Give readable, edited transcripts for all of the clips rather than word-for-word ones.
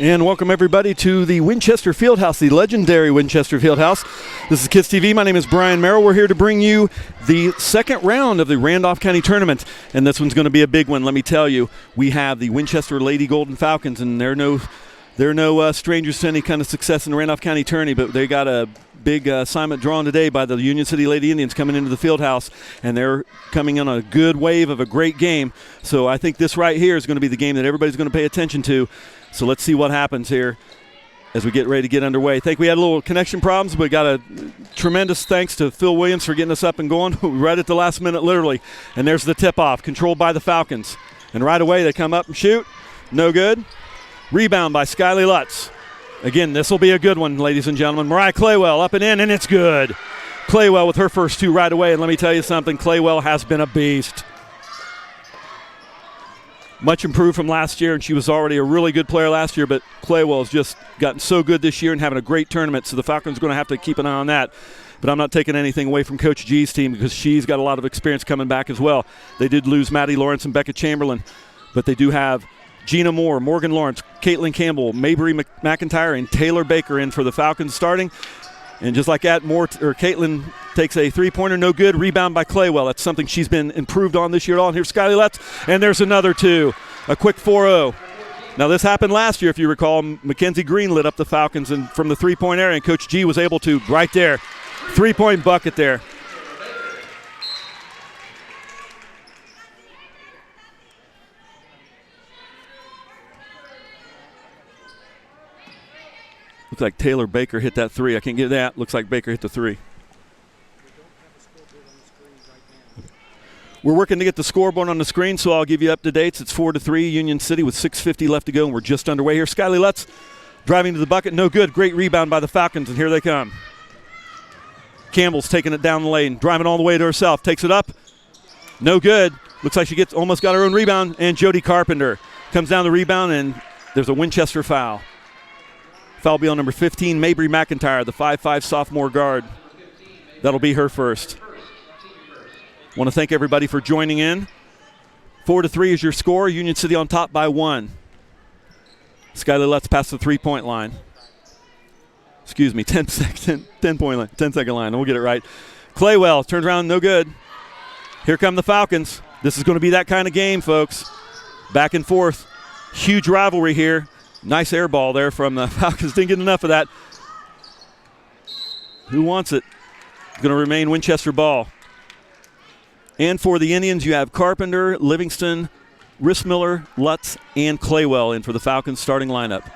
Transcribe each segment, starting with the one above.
And welcome everybody to the Winchester Fieldhouse, the legendary Winchester Fieldhouse. This is K.I.S. TV. My name is Brian Merrill. We're here to bring you the second round of the Randolph County Tournament, and this one's going to be a big one. Let me tell you, we have the Winchester Lady Golden Falcons, and they're no strangers to any kind of success in the Randolph County Tourney, but they got a big assignment drawn today by the Union City Lady Indians coming into the Fieldhouse, and they're coming on a good wave of a great game. So I think this right here is going to be the game that everybody's going to pay attention to. So let's see what happens here as we get ready to get underway. I think we had a little connection problems, but got a tremendous thanks to Phil Williams for getting us up and going right at the last minute, literally. And there's the tip-off, controlled by the Falcons. And right away they come up and shoot. No good. Rebound by Skyly Lutz. Again, this will be a good one, ladies and gentlemen. Mariah Claywell up and in, and it's good. Claywell with her first two right away, and let me tell you something, Claywell has been a beast. Much improved from last year, and she was already a really good player last year, but Claywell has just gotten so good this year and having a great tournament, so the Falcons are going to have to keep an eye on that. But I'm not taking anything away from Coach G's team because she's got a lot of experience coming back as well. They did lose Maddie Lawrence and Becca Chamberlain, but they do have Gina Moore, Morgan Lawrence, Caitlin Campbell, Mabry McIntyre, and Taylor Baker in for the Falcons starting. And just like that, Caitlin takes a three-pointer, no good. Rebound by Claywell. That's something she's been improved on this year at all. And here's Skyly Lutz, and there's another two. A quick 4-0. Now this happened last year, if you recall. Mackenzie Green lit up the Falcons and from the three-point area, and Coach G was able to, right there, three-point bucket there. Looks like Taylor Baker hit that three. I can't get that. Looks like Baker hit the three. We're working to get the scoreboard on the screen, so I'll give you up to dates. It's 4-3, Union City with 6:50 left to go, and we're just underway here. Skyly Lutz driving to the bucket. No good. Great rebound by the Falcons, and here they come. Campbell's taking it down the lane, driving all the way to herself. Takes it up. No good. Looks like she almost got her own rebound, and Jody Carpenter comes down the rebound, and there's a Winchester foul. Foul will be on number 15, Mabry McIntyre, the 5'5" sophomore guard. That'll be her first. Want to thank everybody for joining in. 4-3 is your score. Union City on top by 1. Skyly Lutz past the three-point line. Excuse me, 10-point line, 10-second line. We'll get it right. Claywell turns around, no good. Here come the Falcons. This is going to be that kind of game, folks. Back and forth. Huge rivalry here. Nice air ball there from the Falcons. Didn't get enough of that. Who wants it? Going to remain Winchester ball. And for the Indians, you have Carpenter, Livingston, Rissmiller, Lutz, and Claywell in for the Falcons starting lineup.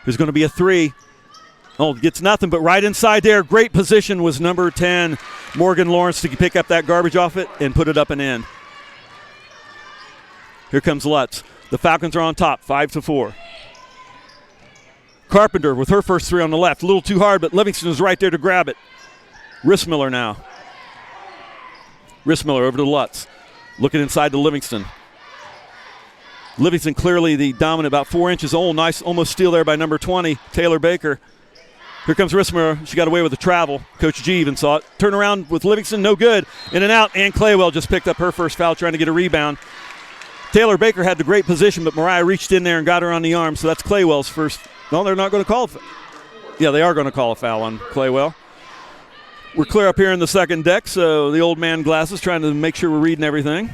There's going to be a three. Oh, gets nothing, but right inside there. Great position was number 10, Morgan Lawrence, to pick up that garbage off it and put it up and in. Here comes Lutz. The Falcons are on top, 5-4. Carpenter with her first three on the left. A little too hard, but Livingston is right there to grab it. Rissmiller now. Rissmiller over to Lutz. Looking inside to Livingston. Livingston clearly the dominant, about 4 inches. Oh, nice, almost steal there by number 20, Taylor Baker. Here comes Rissmiller. She got away with the travel. Coach G even saw it. Turn around with Livingston, no good. In and out, and Claywell just picked up her first foul trying to get a rebound. Taylor Baker had the great position, but Mariah reached in there and got her on the arm, so that's Claywell's first. No, they're not going to call it. Yeah, they are going to call a foul on Claywell. We're clear up here in the second deck, so the old man glasses trying to make sure we're reading everything.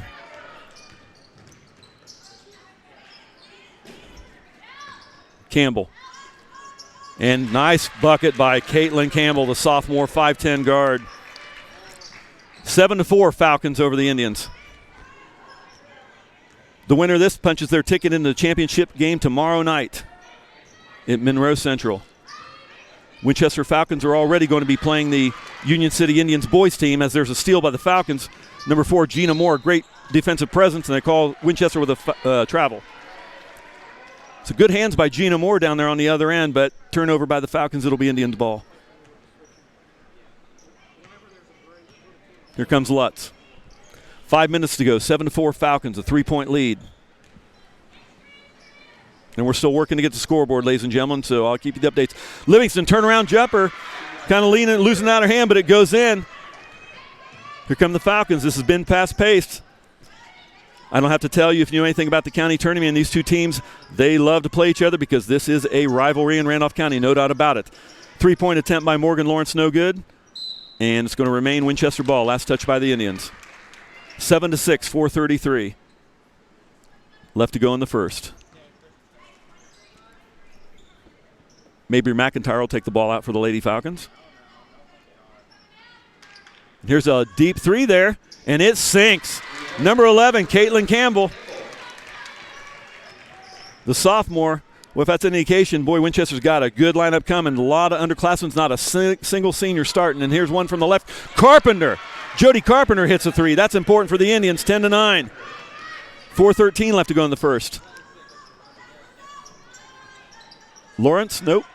Campbell. And nice bucket by Caitlin Campbell, the sophomore 5'10" guard. 7-4 Falcons over the Indians. The winner of this punches their ticket into the championship game tomorrow night at Monroe Central. Winchester Falcons are already going to be playing the Union City Indians boys team as there's a steal by the Falcons. Number 4, Gina Moore, great defensive presence, and they call Winchester with a travel. So good hands by Gina Moore down there on the other end, but turnover by the Falcons, it'll be Indians ball. Here comes Lutz. 5 minutes to go, 7-4 Falcons, a 3-point lead. And we're still working to get the scoreboard, ladies and gentlemen, so I'll keep you the updates. Livingston, turnaround jumper, kind of leaning, losing out her hand, but it goes in. Here come the Falcons. This has been fast-paced. I don't have to tell you if you know anything about the county tournament and these two teams, they love to play each other because this is a rivalry in Randolph County, no doubt about it. 3-point attempt by Morgan Lawrence, no good. And it's going to remain Winchester ball. Last touch by the Indians. 7-6, 4:33 left to go in the first. Mabry McIntyre will take the ball out for the Lady Falcons. Here's a deep three there, and it sinks. Number 11, Caitlin Campbell. The sophomore, well, if that's an indication, boy, Winchester's got a good lineup coming. A lot of underclassmen, not a single senior starting. And here's one from the left. Carpenter. Jody Carpenter hits a three. That's important for the Indians, 10-9. 4:13 left to go in the first. Lawrence, nope.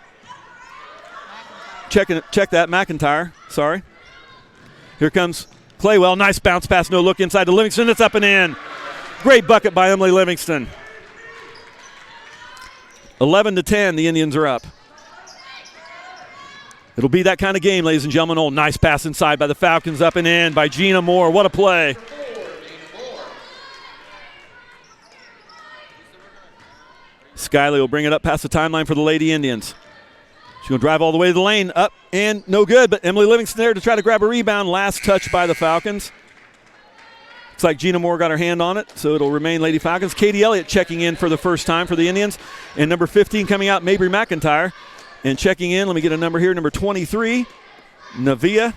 Check that, McIntyre, sorry. Here comes Claywell, nice bounce pass, no look inside to Livingston, it's up and in. Great bucket by Emily Livingston. 11-10, the Indians are up. It'll be that kind of game, ladies and gentlemen. Oh, nice pass inside by the Falcons, up and in by Gina Moore. What a play. Skyley will bring it up past the timeline for the Lady Indians. She's going to drive all the way to the lane, up and no good, but Emily Livingston there to try to grab a rebound. Last touch by the Falcons. Looks like Gina Moore got her hand on it, so it'll remain Lady Falcons. Katie Elliott checking in for the first time for the Indians. And number 15 coming out, Mabry McIntyre. And checking in, let me get a number here, number 23, Navia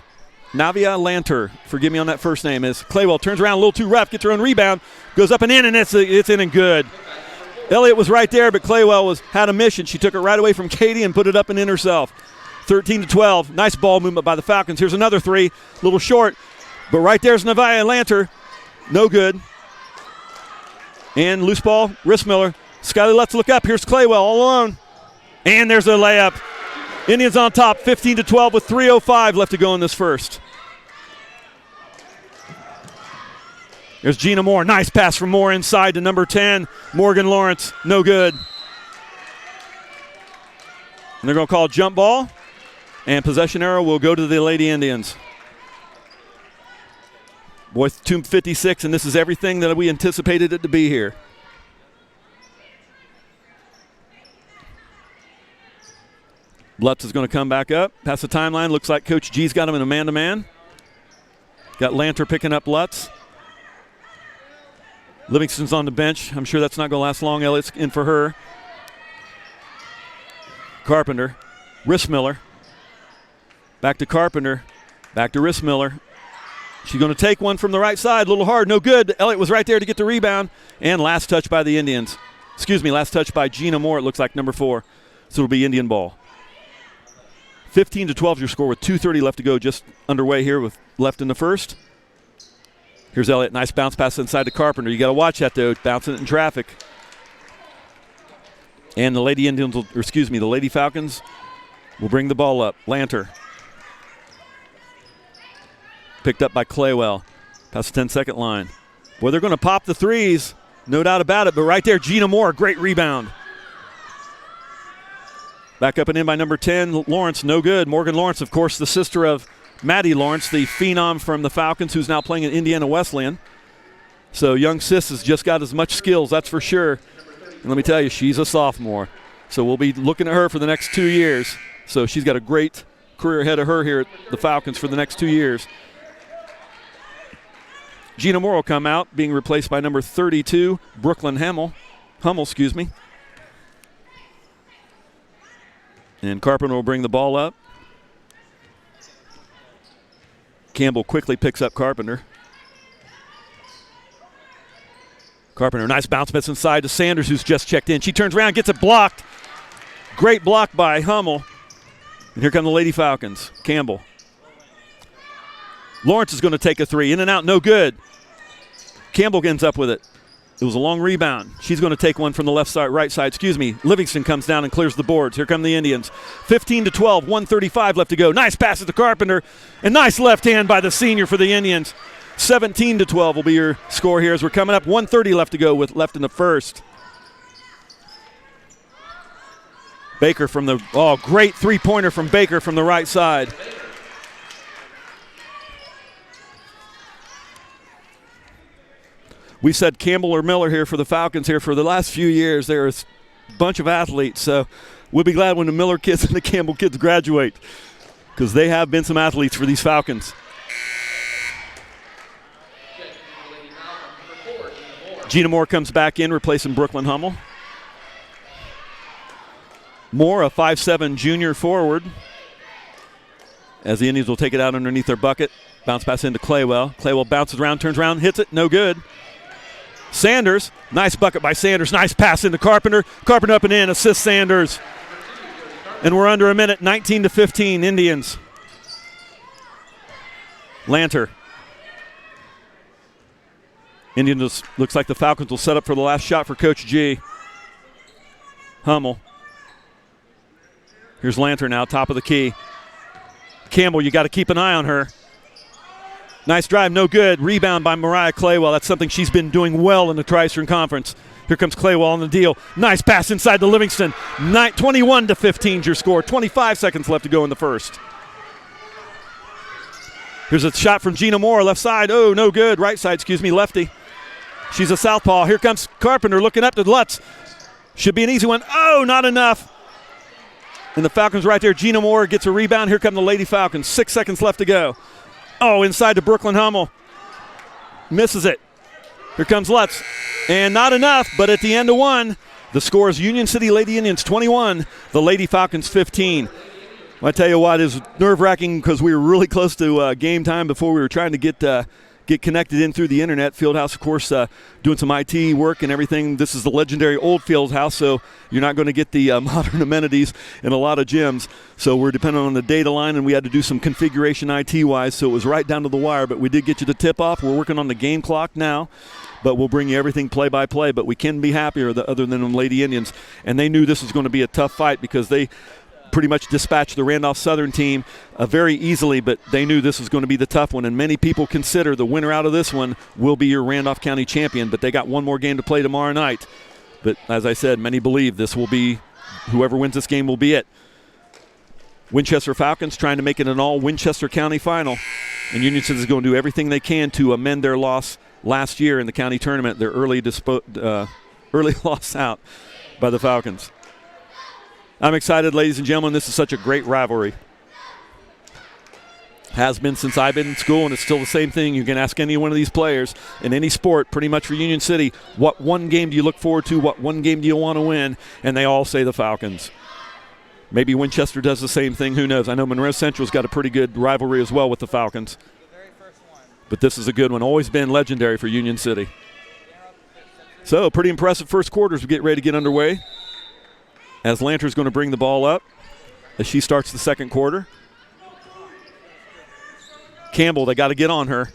Lanter. Forgive me on that first name. As Claywell turns around a little too rough, gets her own rebound, goes up and in, and it's in and good. Elliott was right there, but Claywell had a mission. She took it right away from Katie and put it up and in herself. 13-12. Nice ball movement by the Falcons. Here's another three, a little short, but right there's Navia Lanter. No good. And loose ball, Rissmiller. Skyley lets look up. Here's Claywell all alone. And there's a layup. Indians on top, 15-12 with 3:05 left to go in this first. There's Gina Moore. Nice pass from Moore inside to number 10, Morgan Lawrence. No good. And they're going to call a jump ball. And possession arrow will go to the Lady Indians. Boy, 2:56, and this is everything that we anticipated it to be here. Lutz is going to come back up. Past the timeline. Looks like Coach G's got him in a man-to-man. Got Lanter picking up Lutz. Livingston's on the bench. I'm sure that's not going to last long. Elliott's in for her. Carpenter. Rissmiller. Back to Carpenter. Back to Rissmiller. She's going to take one from the right side. A little hard. No good. Elliott was right there to get the rebound. And last touch by the Indians. Last touch by Gina Moore. It looks like number 4. So it'll be Indian ball. 15-12 your score with 2:30 left to go, just underway here with left in the first. Here's Elliott, nice bounce pass inside to Carpenter. You got to watch that though, bouncing it in traffic. And the Lady Indians, the Lady Falcons will bring the ball up. Lanter. Picked up by Claywell. Past the 10-second line. Boy, they're going to pop the threes, no doubt about it, but right there, Gina Moore, great rebound. Back up and in by number 10, Lawrence, no good. Morgan Lawrence, of course, the sister of Maddie Lawrence, the phenom from the Falcons, who's now playing at Indiana Wesleyan. So young sis has just got as much skills, that's for sure. And let me tell you, she's a sophomore. So we'll be looking at her for the next 2 years. So she's got a great career ahead of her here at the Falcons for the next 2 years. Gina Moore will come out, being replaced by number 32, Brooklyn Hummel. And Carpenter will bring the ball up. Campbell quickly picks up Carpenter. Carpenter, nice bounce pass inside to Sanders, who's just checked in. She turns around, gets it blocked. Great block by Hummel. And here come the Lady Falcons. Campbell. Lawrence is going to take a three. In and out, no good. Campbell ends up with it. It was a long rebound. She's going to take one from the right side. Livingston comes down and clears the boards. Here come the Indians. 15-12, 1:35 left to go. Nice pass to Carpenter. And nice left hand by the senior for the Indians. 17-12 will be your score here as we're coming up. 1:30 left to go with left in the first. Baker from great three-pointer from Baker from the right side. we said Campbell or Miller here for the Falcons here for the last few years. They're a bunch of athletes, so we'll be glad when the Miller kids and the Campbell kids graduate, because they have been some athletes for these Falcons. Gina Moore comes back in, replacing Brooklyn Hummel. Moore, a 5'7" junior forward, as the Indians will take it out underneath their bucket. Bounce pass into Claywell. Claywell bounces around, turns around, hits it, no good. Sanders, nice bucket by Sanders. Nice pass into Carpenter. Carpenter up and in, assists Sanders. And we're under a minute, 19-15, Indians. Lanter. Indians, looks like the Falcons will set up for the last shot for Coach G. Hummel. Here's Lanter now, top of the key. Campbell, you got to keep an eye on her. Nice drive, no good. Rebound by Mariah Claywell. That's something she's been doing well in the Tri-Eastern Conference. Here comes Claywell on the deal. Nice pass inside to Livingston. 21-15 is your score. 25 seconds left to go in the first. Here's a shot from Gina Moore, left side. Oh, no good. Right side, lefty. She's a southpaw. Here comes Carpenter looking up to Lutz. Should be an easy one. Oh, not enough. And the Falcons right there. Gina Moore gets a rebound. Here come the Lady Falcons. 6 seconds left to go. Oh, inside to Brooklyn Hummel. Misses it. Here comes Lutz. And not enough, but at the end of one, the score is Union City Lady Indians 21, the Lady Falcons 15. I tell you what, it's nerve-wracking because we were really close to game time before we were trying to get connected in through the internet. Fieldhouse, of course, doing some IT work and everything. This is the legendary old Fieldhouse, so you're not going to get the modern amenities in a lot of gyms. So we're dependent on the data line, and we had to do some configuration IT-wise, so it was right down to the wire. But we did get you the tip-off. We're working on the game clock now, but we'll bring you everything play-by-play. But we can be happier other than them Lady Indians. And they knew this was going to be a tough fight because they pretty much dispatched the Randolph Southern team very easily, but they knew this was going to be the tough one, and many people consider the winner out of this one will be your Randolph County champion, but they got one more game to play tomorrow night. But as I said, many believe this will be, whoever wins this game will be it. Winchester Falcons trying to make it an all-Winchester County final, and Union City is going to do everything they can to amend their loss last year in the county tournament, their early loss out by the Falcons. I'm excited, ladies and gentlemen. This is such a great rivalry. Has been since I've been in school, and it's still the same thing. You can ask any one of these players in any sport, pretty much for Union City, what one game do you look forward to, what one game do you want to win, and they all say the Falcons. Maybe Winchester does the same thing. Who knows? I know Monroe Central's got a pretty good rivalry as well with the Falcons. But this is a good one. Always been legendary for Union City. So, pretty impressive first quarter as we get ready to get underway. As Lanter's going to bring the ball up as she starts the second quarter. Campbell, they got to get on her.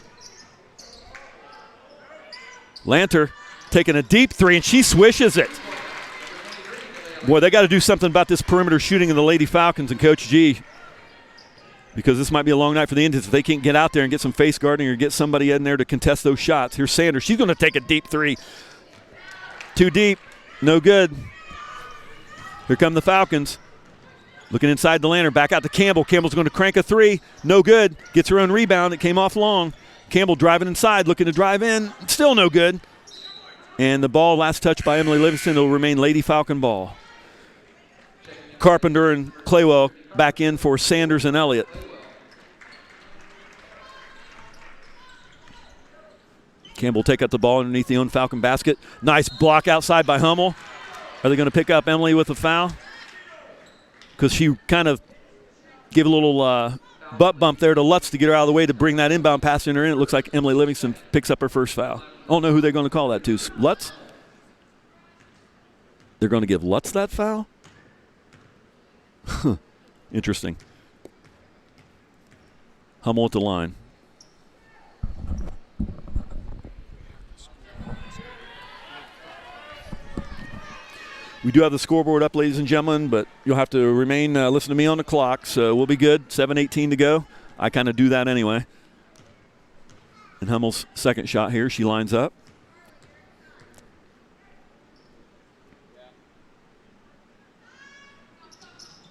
Lanter taking a deep three, and she swishes it. Boy, they got to do something about this perimeter shooting of the Lady Falcons and Coach G, because this might be a long night for the Indians if they can't get out there and get some face guarding or get somebody in there to contest those shots. Here's Sanders. She's going to take a deep three. Too deep. No good. Here come the Falcons. Looking inside the lantern. Back out to Campbell. Campbell's going to crank a three. No good. Gets her own rebound. It came off long. Campbell driving inside. Looking to drive in. Still no good. And the ball, last touch by Emily Livingston, will remain Lady Falcon ball. Carpenter and Claywell back in for Sanders and Elliott. Campbell take up the ball underneath the own Falcon basket. Nice block outside by Hummel. Are they going to pick up Emily with a foul? Because she kind of gave a little butt bump there to Lutz to get her out of the way to bring that inbound pass in her in. It looks like Emily Livingston picks up her first foul. I don't know who they're going to call that to. Lutz? They're going to give Lutz that foul? Interesting. Hummel at the line. We do have the scoreboard up, ladies and gentlemen, but you'll have to remain, listen to me on the clock, so we'll be good. 7:18 to go. I kind of do that anyway. And Hummel's second shot here, she lines up.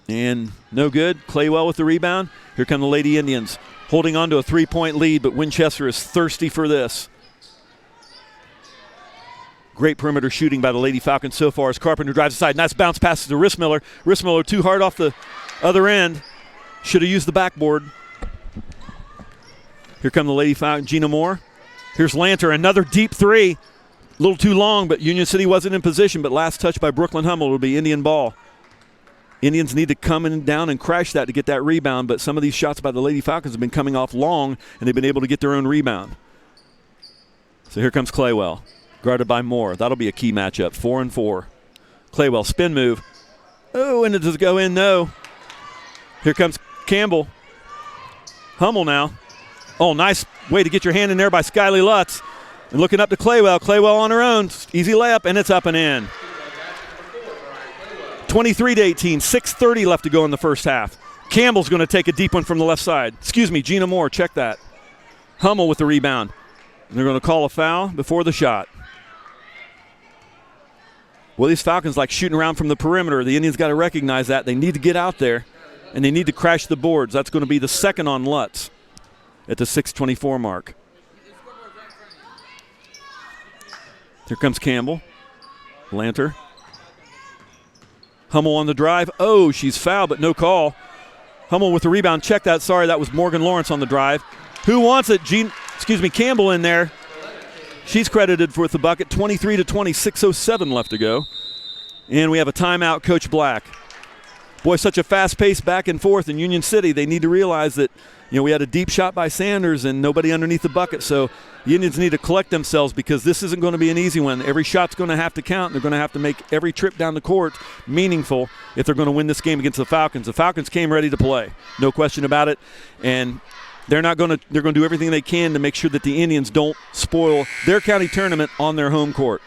And no good. Claywell with the rebound. Here come the Lady Indians, holding on to a three-point lead, but Winchester is thirsty for this. Great perimeter shooting by the Lady Falcons so far as Carpenter drives aside. Nice bounce passes to Rissmiller. Rissmiller too hard off the other end. Should have used the backboard. Here come the Lady Falcons, Gina Moore. Here's Lanter, another deep three. A little too long, but Union City wasn't in position, but last touch by Brooklyn Hummel will be Indian ball. Indians need to come in down and crash that to get that rebound, but some of these shots by the Lady Falcons have been coming off long, and they've been able to get their own rebound. So here comes Claywell, guarded by Moore. That'll be a key matchup, 4-4. Claywell, spin move. Oh, and it does go in, no. Here comes Campbell. Hummel now. Oh, nice way to get your hand in there by Skyly Lutz. And looking up to Claywell. Claywell on her own. Easy layup, and it's up and in. 23-18, 6:30 left to go in the first half. Campbell's going to take a deep one from the left side. Excuse me, Gina Moore, check that. Hummel with the rebound. And they're going to call a foul before the shot. Well, these Falcons like shooting around from the perimeter. The Indians got to recognize that. They need to get out there, and they need to crash the boards. That's going to be the second on Lutz at the 6:24 mark. Here comes Campbell. Lanter. Hummel on the drive. Oh, she's fouled, but no call. Hummel with the rebound. Check that. Sorry, that was Morgan Lawrence on the drive. Who wants it? Campbell in there. She's credited with the bucket. 23-20, 6:07 left to go. And we have a timeout, Coach Black. Boy, such a fast pace back and forth in Union City. They need to realize that, we had a deep shot by Sanders and nobody underneath the bucket. So the Indians need to collect themselves because this isn't going to be an easy one. Every shot's going to have to count. They're going to have to make every trip down the court meaningful if they're going to win this game against the Falcons. The Falcons came ready to play, no question about it. And they're going to do everything they can to make sure that the Indians don't spoil their county tournament on their home court.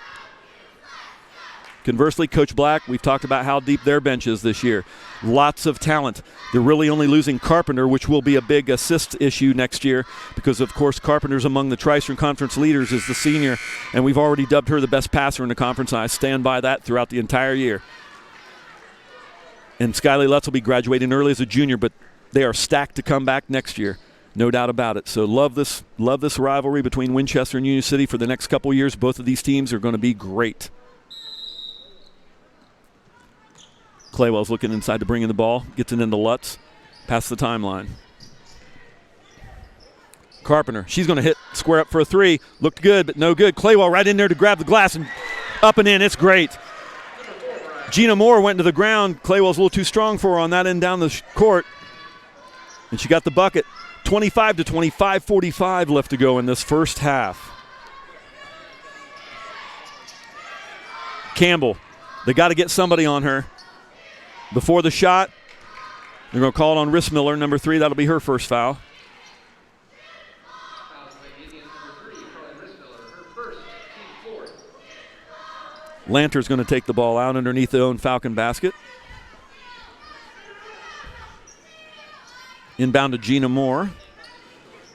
Conversely, Coach Black, we've talked about how deep their bench is this year. Lots of talent. They're really only losing Carpenter, which will be a big assist issue next year because, of course, Carpenter's among the Tri-Eastern Conference leaders as the senior, and we've already dubbed her the best passer in the conference, and I stand by that throughout the entire year. And Skyly Lutz will be graduating early as a junior, but they are stacked to come back next year. No doubt about it. So love this rivalry between Winchester and Union City for the next couple years. Both of these teams are going to be great. Claywell's looking inside to bring in the ball. Gets it into Lutz. Past the timeline. Carpenter. She's going to hit square up for a three. Looked good, but no good. Claywell right in there to grab the glass and up and in. It's great. Gina Moore went to the ground. Claywell's a little too strong for her on that end down the court. And she got the bucket. 25-20, 5:45 left to go in this first half. Campbell. They got to get somebody on her. Before the shot, they're going to call it on Rissmiller, number 3. That'll be her first foul. Lanter's going to take the ball out underneath the own Falcon basket. Inbound to Gina Moore.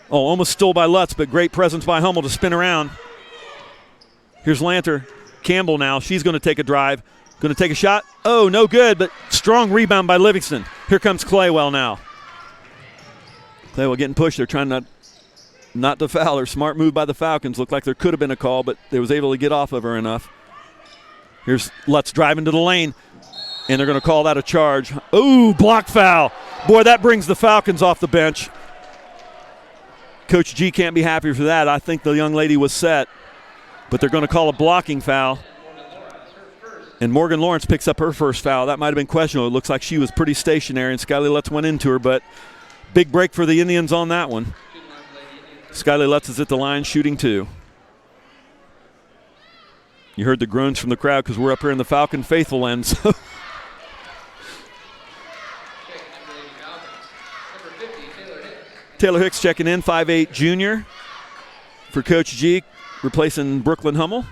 Oh, almost stole by Lutz, but great presence by Hummel to spin around. Here's Lanter. Campbell now. She's going to take a drive. Going to take a shot. Oh, no good, but strong rebound by Livingston. Here comes Claywell now. Claywell getting pushed. They're trying not to foul her. Smart move by the Falcons. Looked like there could have been a call, but they was able to get off of her enough. Here's Lutz driving to the lane, and they're going to call that a charge. Ooh, block foul. Boy, that brings the Falcons off the bench. Coach G can't be happy for that. I think the young lady was set, but they're going to call a blocking foul. And Morgan Lawrence picks up her first foul. That might have been questionable. It looks like she was pretty stationary, and Skyly Lutz went into her, but big break for the Indians on that one. Skyly Lutz is at the line shooting 2. You heard the groans from the crowd because we're up here in the Falcon faithful end. So. Taylor Hicks checking in, 5'8" junior for Coach G, replacing Brooklyn Hummel.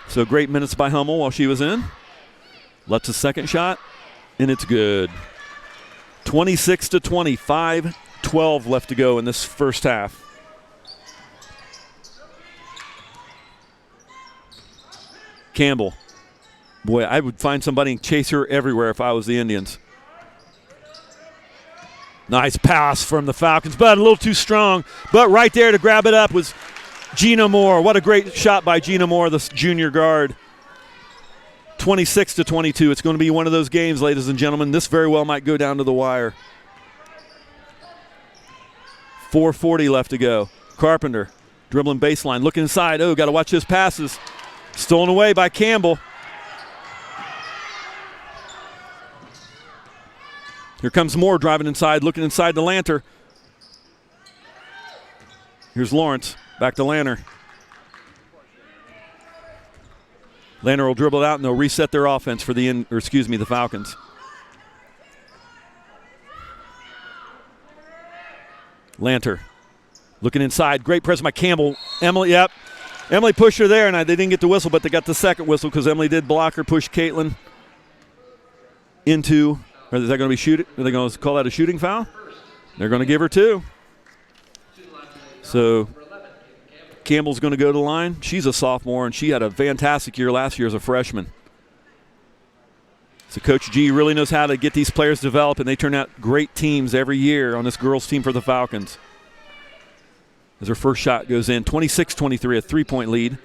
So great minutes by Hummel while she was in. Lutz's second shot, and it's good. 26-20, 5:12 left to go in this first half. Campbell. Boy, I would find somebody and chase her everywhere if I was the Indians. Nice pass from the Falcons, but a little too strong. But right there to grab it up was Gina Moore, what a great shot by Gina Moore, the junior guard. 26-22. It's going to be one of those games, ladies and gentlemen. This very well might go down to the wire. 4:40 left to go. Carpenter dribbling baseline, looking inside. Oh, got to watch his passes. Stolen away by Campbell. Here comes Moore driving inside, looking inside to Lanter. Here's Lawrence, back to Lanter. Lanter will dribble it out and they'll reset their offense for the Falcons. Lanter looking inside. Great press by Campbell. Emily, yep. Emily pushed her there, and they didn't get the whistle, but they got the second whistle because Emily did block her, push Caitlin into, or is that going to be shooting? Are they going to call that a shooting foul? They're going to give her two. So Campbell's going to go to the line. She's a sophomore, and she had a fantastic year last year as a freshman. So Coach G really knows how to get these players developed, and they turn out great teams every year on this girls' team for the Falcons. As her first shot goes in, 26-23, a three-point lead.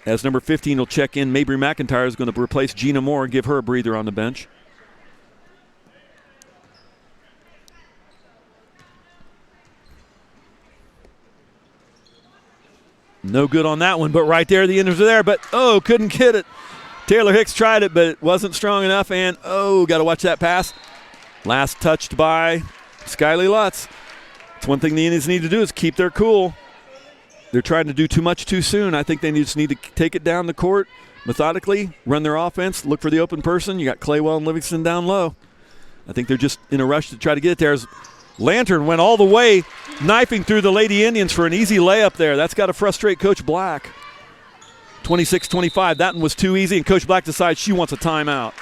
As number 15 will check in, Mabry McIntyre is going to replace Gina Moore and give her a breather on the bench. No good on that one, but right there, the Indians are there, but couldn't get it. Taylor Hicks tried it, but it wasn't strong enough, and got to watch that pass. Last touched by Skyly Lutz. It's one thing the Indians need to do is keep their cool. They're trying to do too much too soon. I think they just need to take it down the court methodically, run their offense, look for the open person. You got Claywell and Livingston down low. I think they're just in a rush to try to get it there. As Lantern went all the way, knifing through the Lady Indians for an easy layup there. That's got to frustrate Coach Black. 26-25, that one was too easy, and Coach Black decides she wants a timeout.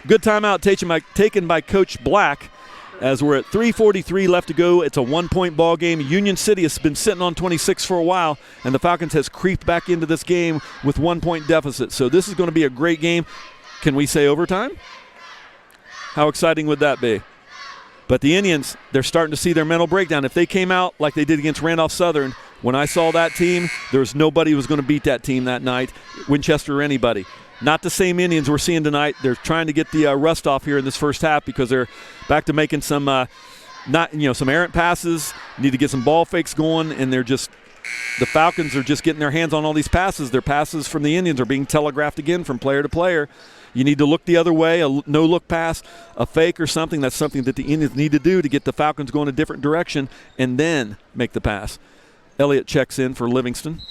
Good timeout taken by Coach Black as we're at 3:43 left to go. It's a one-point ball game. Union City has been sitting on 26 for a while, and the Falcons has creeped back into this game with 1 point deficit. So this is going to be a great game. Can we say overtime? How exciting would that be? But the Indians, they're starting to see their mental breakdown. If they came out like they did against Randolph Southern, when I saw that team, there was nobody who was going to beat that team that night, Winchester or anybody. Not the same Indians we're seeing tonight. They're trying to get the rust off here in this first half because they're back to making some some errant passes, need to get some ball fakes going, and the Falcons are just getting their hands on all these passes. Their passes from the Indians are being telegraphed again from player to player. You need to look the other way, a no-look pass, a fake or something. That's something that the Indians need to do to get the Falcons going a different direction and then make the pass. Elliott checks in for Livingston.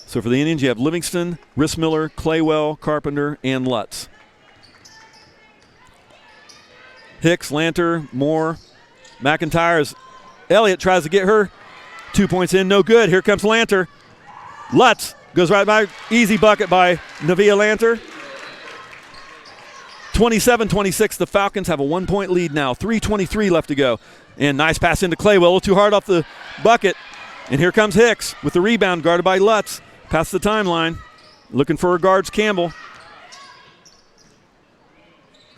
So for the Indians, you have Livingston, Rissmiller, Claywell, Carpenter, and Lutz. Hicks, Lanter, Moore, McIntyre. Elliott tries to get her 2 points in, no good. Here comes Lanter. Lutz goes right by, easy bucket by Navia Lanter. 27-26, the Falcons have a 1 point lead now. 3:23 left to go. And nice pass into Claywell, a little too hard off the bucket. And here comes Hicks with the rebound, guarded by Lutz. Past the timeline, looking for her guards, Campbell.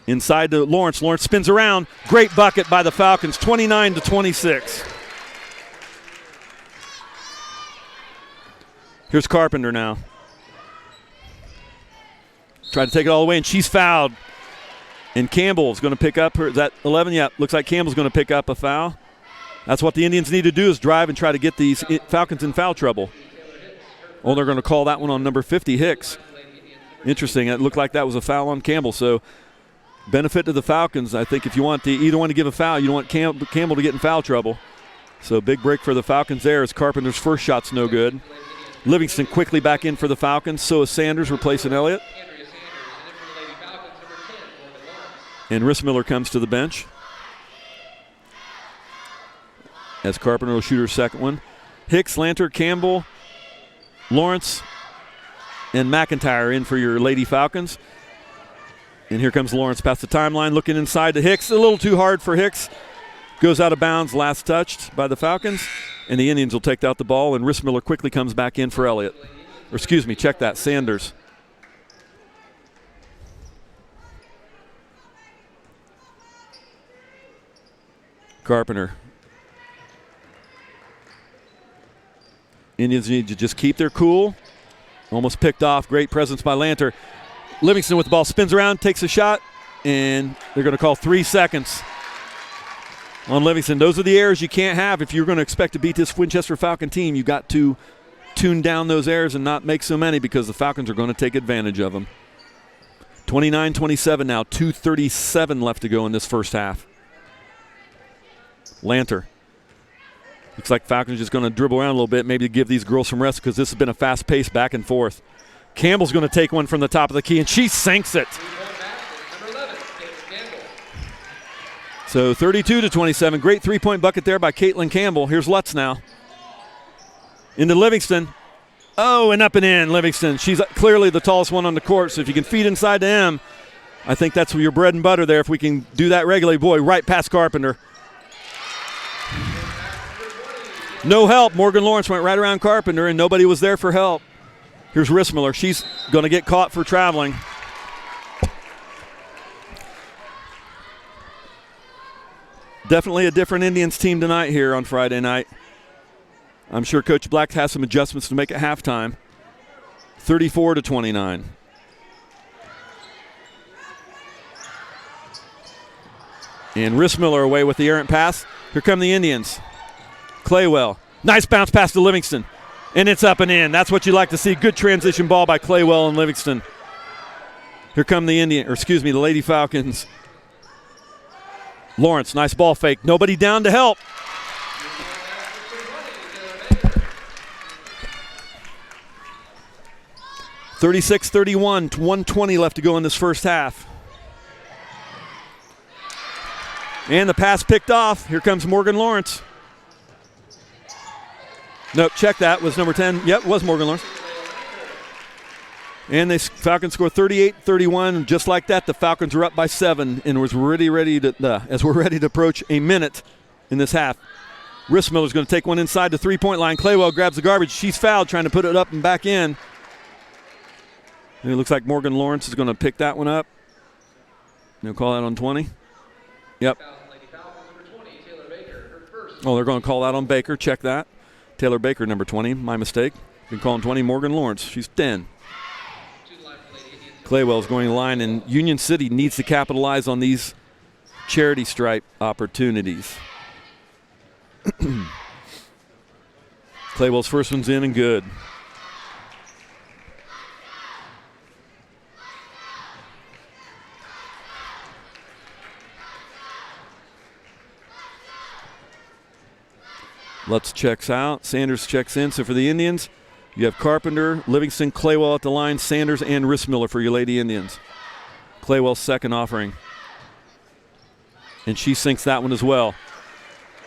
Inside to Lawrence. Lawrence spins around. Great bucket by the Falcons, 29-26. Here's Carpenter now. Tried to take it all the way, and she's fouled. And Campbell's going to pick up her. Is that 11? Yeah, looks like Campbell's going to pick up a foul. That's what the Indians need to do, is drive and try to get these Falcons in foul trouble. Oh, they're going to call that one on number 50, Hicks. Interesting. It looked like that was a foul on Campbell. So benefit to the Falcons. I think if you want either one to give a foul, you don't want Campbell to get in foul trouble. So big break for the Falcons there as Carpenter's first shot's no good. Livingston quickly back in for the Falcons. So is Sanders replacing Elliott. And Rissmiller comes to the bench as Carpenter will shoot her second one. Hicks, Lanter, Campbell, Lawrence, and McIntyre in for your Lady Falcons. And here comes Lawrence past the timeline, looking inside to Hicks. A little too hard for Hicks. Goes out of bounds, last touched by the Falcons. And the Indians will take out the ball, and Rissmiller quickly comes back in for Elliott. Or excuse me, check that, Sanders. Carpenter Indians need to just keep their cool. Almost picked off. Great presence by Lanter. Livingston with the ball, spins around, takes a shot, and they're going to call 3 seconds on Livingston. Those are the errors you can't have if you're going to expect to beat this Winchester Falcon team. You got to tune down those errors and not make so many because the Falcons are going to take advantage of them. 29-27 now, 2:37 left to go in this first half. Lanter. Looks like Falcons just going to dribble around a little bit, maybe give these girls some rest because this has been a fast pace back and forth. Campbell's going to take one from the top of the key, and she sinks it. So 32-27. Great three-point bucket there by Caitlin Campbell. Here's Lutz now. Into Livingston. Oh, and up and in, Livingston. She's clearly the tallest one on the court, so if you can feed inside to him, I think that's your bread and butter there. If we can do that regularly, boy, right past Carpenter. No help. Morgan Lawrence went right around Carpenter, and nobody was there for help. Here's Rissmiller. She's going to get caught for traveling. Definitely a different Indians team tonight here on Friday night. I'm sure Coach Black has some adjustments to make at halftime. 34-29. And Rissmiller away with the errant pass. Here come the Indians. Claywell. Nice bounce pass to Livingston. And it's up and in. That's what you like to see. Good transition ball by Claywell and Livingston. Here come the the Lady Falcons. Lawrence, nice ball fake. Nobody down to help. (36-31), 1:20 left to go in this first half. And the pass picked off. Here comes Morgan Lawrence. Nope, check that. Was number 10. Yep, it was Morgan Lawrence. And the Falcons score 38-31. Just like that, the Falcons are up by 7 and as we're ready to approach a minute in this half. Rissmiller's going to take one inside the three-point line. Claywell grabs the garbage. She's fouled, trying to put it up and back in. And it looks like Morgan Lawrence is going to pick that one up. They'll call that on 20. Yep. Oh, they're going to call that on Baker. Check that. Taylor Baker, number 20. My mistake. Been calling 20. Morgan Lawrence. She's 10. Claywell's going to line, and Union City needs to capitalize on these charity stripe opportunities. Claywell's first one's in and good. Lutz checks out. Sanders checks in. So for the Indians, you have Carpenter, Livingston, Claywell at the line, Sanders, and Rissmiller for your Lady Indians. Claywell's second offering. And she sinks that one as well.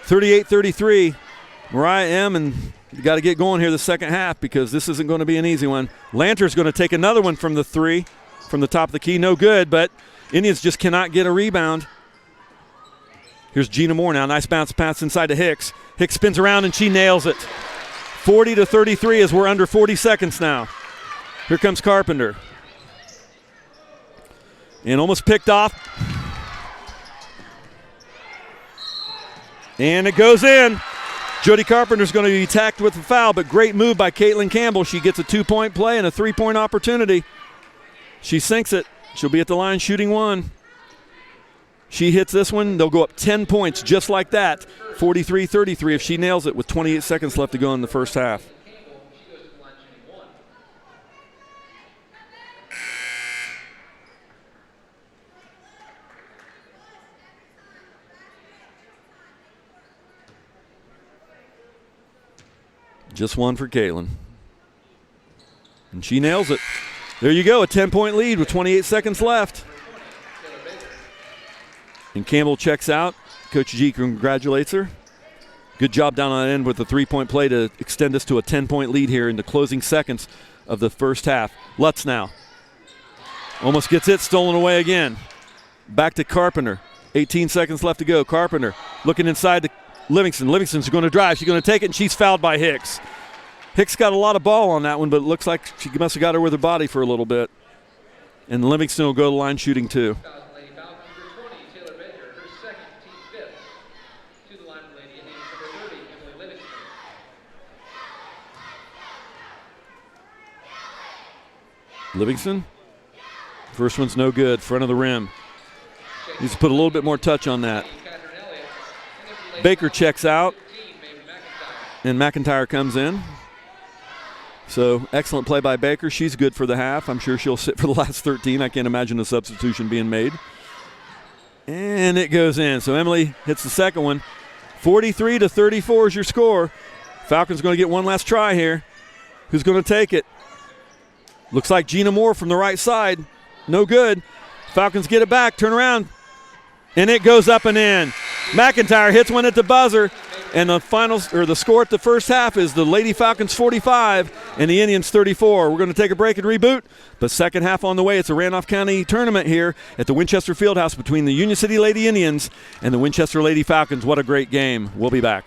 38-33. Mariah M. and you got to get going here the second half because this isn't going to be an easy one. Lanter's going to take another one from the three, from the top of the key. No good, but Indians just cannot get a rebound. Here's Gina Moore now. Nice bounce pass inside to Hicks. Hicks spins around and she nails it. 40-33 as we're under 40 seconds now. Here comes Carpenter. And almost picked off. And it goes in. Jody Carpenter's going to be tacked with a foul, but great move by Caitlin Campbell. She gets a two-point play and a three-point opportunity. She sinks it. She'll be at the line shooting one. She hits this one, they'll go up 10 points just like that. 43-33 if she nails it with 28 seconds left to go in the first half. Just one for Caitlin. And she nails it. There you go, a 10-point lead with 28 seconds left. And Campbell checks out. Coach G congratulates her. Good job down on the end with the three-point play to extend us to a 10-point lead here in the closing seconds of the first half. Lutz now. Almost gets it, stolen away again. Back to Carpenter. 18 seconds left to go. Carpenter looking inside to Livingston. Livingston's going to drive. She's going to take it, and she's fouled by Hicks. Hicks got a lot of ball on that one, but it looks like she must have got her with her body for a little bit. And Livingston will go to the line shooting two. Livingston. First one's no good, front of the rim. Needs to put a little bit more touch on that. Baker checks out, and McIntyre comes in. So excellent play by Baker. She's good for the half. I'm sure she'll sit for the last 13. I can't imagine a substitution being made. And it goes in. So Emily hits the second one. 43-34 is your score. Falcons going to get one last try here. Who's going to take it? Looks like Gina Moore from the right side. No good. Falcons get it back, turn around, and it goes up and in. McIntyre hits one at the buzzer, and the score at the first half is the Lady Falcons 45 and the Indians 34. We're going to take a break and reboot, but second half on the way. It's a Randolph County tournament here at the Winchester Fieldhouse between the Union City Lady Indians and the Winchester Lady Falcons. What a great game. We'll be back.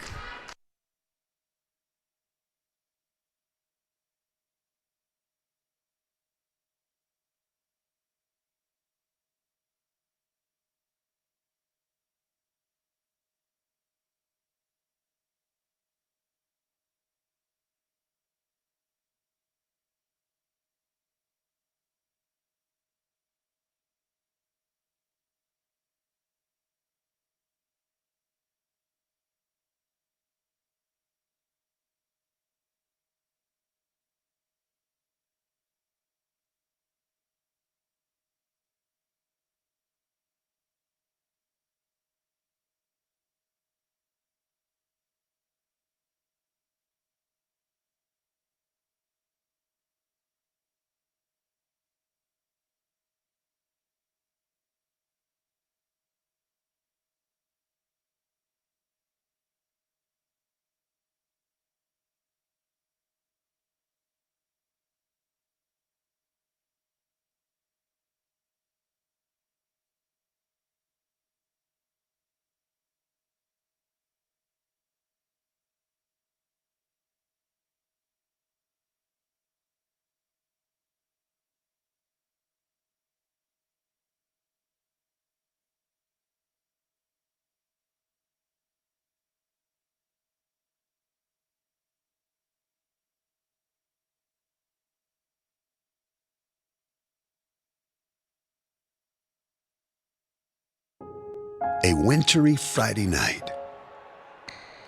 A wintry Friday night.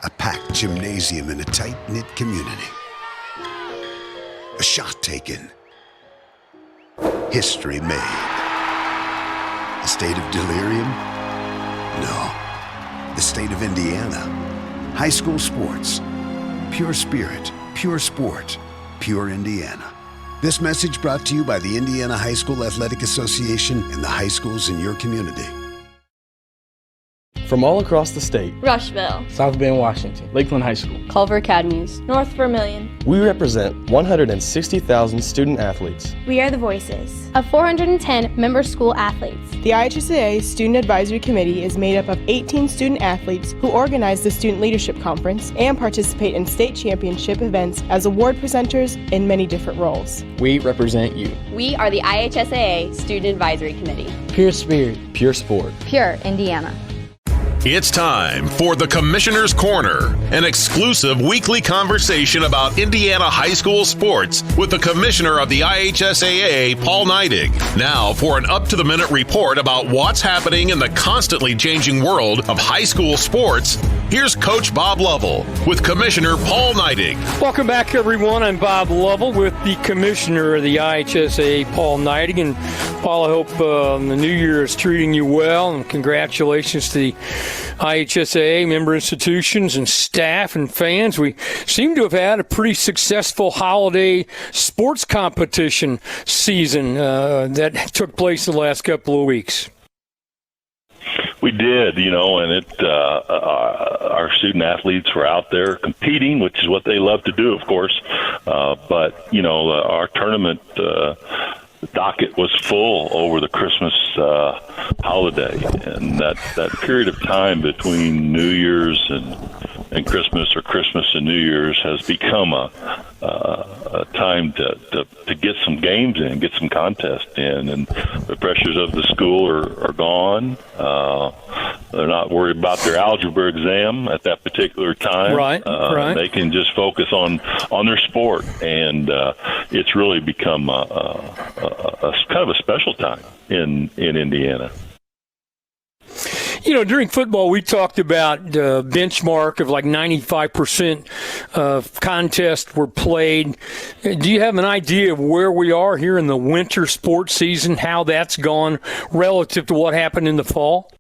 A packed gymnasium in a tight-knit community. A shot taken. History made. A state of delirium? No. The state of Indiana. High school sports. Pure spirit, pure sport, pure Indiana. This message brought to you by the Indiana High School Athletic Association and the high schools in your community. From all across the state, Rushville, South Bend, Washington, Lakeland High School, Culver Academies, North Vermilion. we represent 160,000 student athletes. We are the voices of 410 member school athletes. The IHSAA Student Advisory Committee is made up of 18 student athletes who organize the Student Leadership Conference and participate in state championship events as award presenters in many different roles. We represent you. We are the IHSAA Student Advisory Committee. Pure spirit, pure sport, Pure Indiana. It's time for the Commissioner's Corner, an exclusive weekly conversation about Indiana high school sports with the Commissioner of the IHSAA, Paul Neidig. Now for an up-to-the-minute report about what's happening in the constantly changing world of high school sports, here's Coach Bob Lovell with Commissioner Paul Neidig. Welcome back, everyone. I'm Bob Lovell with the Commissioner of the IHSAA, Paul Neidig. And Paul, I hope the new year is treating you well, and congratulations to the IHSAA member institutions and staff and fans. We seem to have had a pretty successful holiday sports competition season that took place the last couple of weeks. We did, and our student athletes were out there competing, which is what they love to do, of course. But our tournament docket was full over the Christmas holiday, and that period of time between New Year's and Christmas, or Christmas and New Year's, has become a time to get some games in, get some contests in, and the pressures of the school are gone. They're not worried about their algebra exam at that particular time. Right. They can just focus on their sport, and it's really become a kind of a special time in Indiana. You know, during football, we talked about the benchmark of like 95% of contests were played. Do you have an idea of where we are here in the winter sports season, how that's gone relative to what happened in the fall?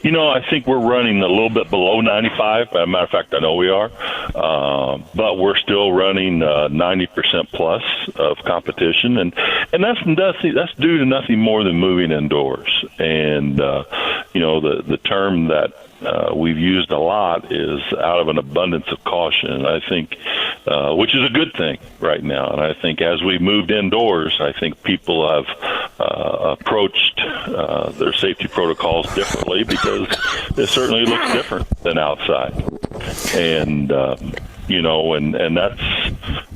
You know, I think we're running a little bit below 95. As a matter of fact, I know we are. But we're still running 90% plus of competition. And that's due to nothing more than moving indoors. And, you know, the term that we've used a lot is out of an abundance of caution. I think, which is a good thing right now. And I think as we moved indoors, I think people have approached their safety protocols differently because it certainly looks different than outside. And, you know, and that's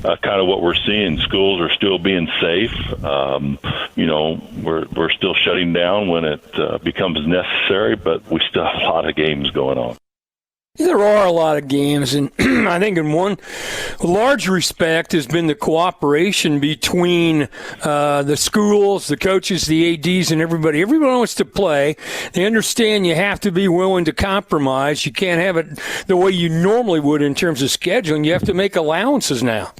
kind of what we're seeing. Schools are still being safe. You know, we're still shutting down when it becomes necessary, but we still have a lot of games going on. There are a lot of games, and I think in one large respect has been the cooperation between the schools, the coaches, the ADs, and everybody. Everyone wants to play. They understand you have to be willing to compromise. You can't have it the way you normally would in terms of scheduling. You have to make allowances now.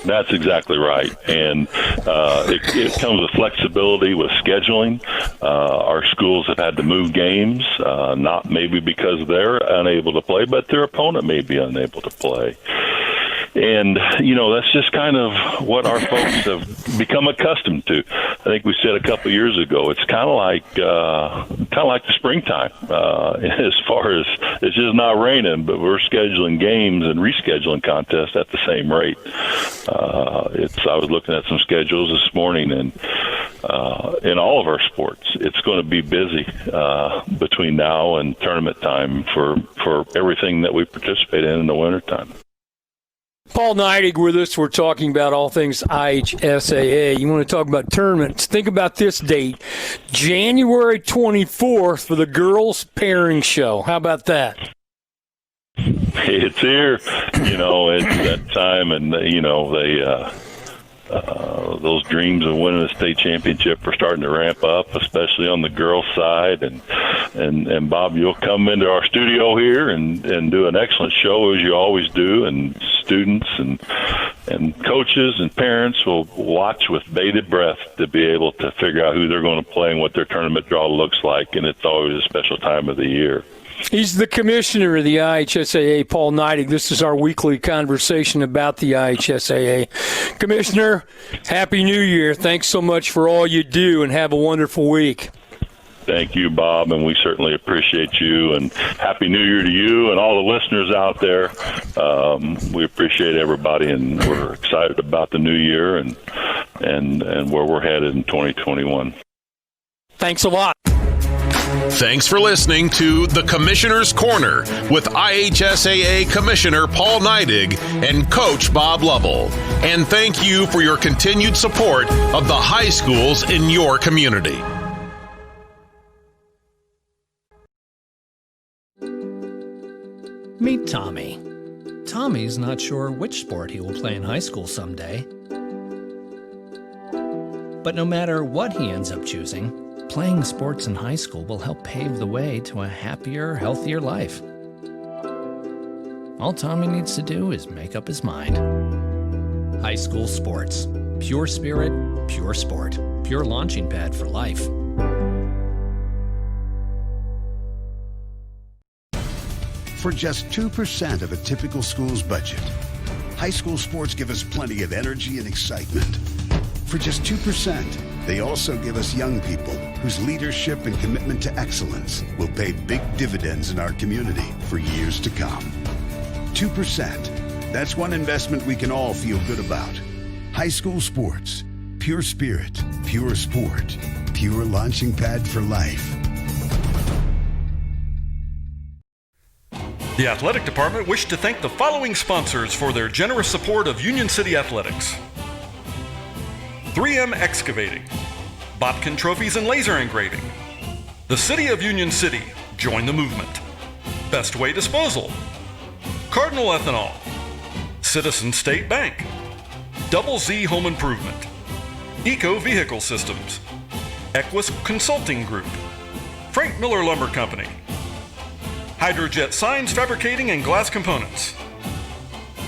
That's exactly right. And it comes with flexibility with scheduling. Our schools have had to move games, not maybe because they're unable to play, but their opponent may be unable to play. And, you know, that's just kind of what our folks have become accustomed to. I think we said a couple of years ago, it's kind of like the springtime, as far as it's just not raining, but we're scheduling games and rescheduling contests at the same rate. I was looking at some schedules this morning, and in all of our sports, it's going to be busy between now and tournament time for everything that we participate in the wintertime. Paul Neidig with us. We're talking about all things IHSAA. You want to talk about tournaments? Think about this date, January 24th for the girls' pairing show. How about that? It's here. You know, it's that time, and, you know, those dreams of winning a state championship are starting to ramp up, especially on the girls' side. And Bob, you'll come into our studio here and do an excellent show, as you always do, and students and coaches and parents will watch with bated breath to be able to figure out who they're going to play and what their tournament draw looks like, and it's always a special time of the year. He's the commissioner of the IHSAA, Paul Neidig. This is our weekly conversation about the IHSAA. Commissioner, Happy New Year. Thanks so much for all you do, and have a wonderful week. Thank you, Bob, and we certainly appreciate you, and Happy New Year to you and all the listeners out there. We appreciate everybody, and we're excited about the new year and where we're headed in 2021. Thanks a lot. Thanks for listening to The Commissioner's Corner with IHSAA Commissioner Paul Neidig and Coach Bob Lovell. And thank you for your continued support of the high schools in your community. Meet Tommy. Tommy's not sure which sport he will play in high school someday. But no matter what he ends up choosing, playing sports in high school will help pave the way to a happier, healthier life. All Tommy needs to do is make up his mind. High school sports. Pure spirit, pure sport. Pure launching pad for life. For just 2% of a typical school's budget, high school sports give us plenty of energy and excitement. For just 2%, they also give us young people whose leadership and commitment to excellence will pay big dividends in our community for years to come. 2%. That's one investment we can all feel good about. High school sports. Pure spirit, pure sport, pure launching pad for life. The Athletic Department wished to thank the following sponsors for their generous support of Union City Athletics. 3M Excavating, Botkin Trophies and Laser Engraving, The City of Union City. Join the movement. Best Way Disposal. Cardinal Ethanol. Citizen State Bank. Double Z Home Improvement. Eco Vehicle Systems. Equus Consulting Group. Frank Miller Lumber Company. Hydrojet Signs Fabricating and Glass Components.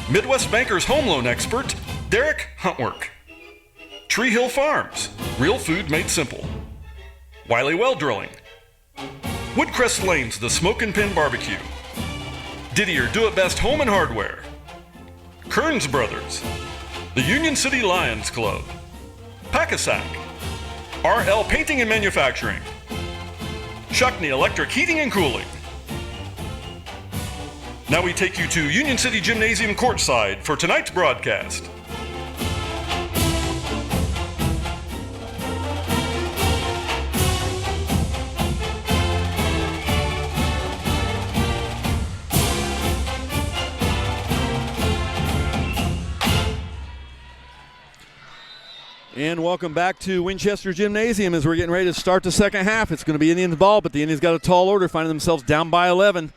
Midwest Bankers Home Loan Expert, Derek Huntwork. Tree Hill Farms, real food made simple. Wiley Well Drilling. Woodcrest Lanes, the Smoke and Pin Barbecue. Didier Do It Best Home and Hardware. Kearns Brothers. The Union City Lions Club. Packasack. RL Painting and Manufacturing. Shuckney Electric Heating and Cooling. Now we take you to Union City Gymnasium courtside for tonight's broadcast. And welcome back to Winchester Gymnasium as we're getting ready to start the second half. It's going to be Indians ball, but the Indians got a tall order, finding themselves down by 11.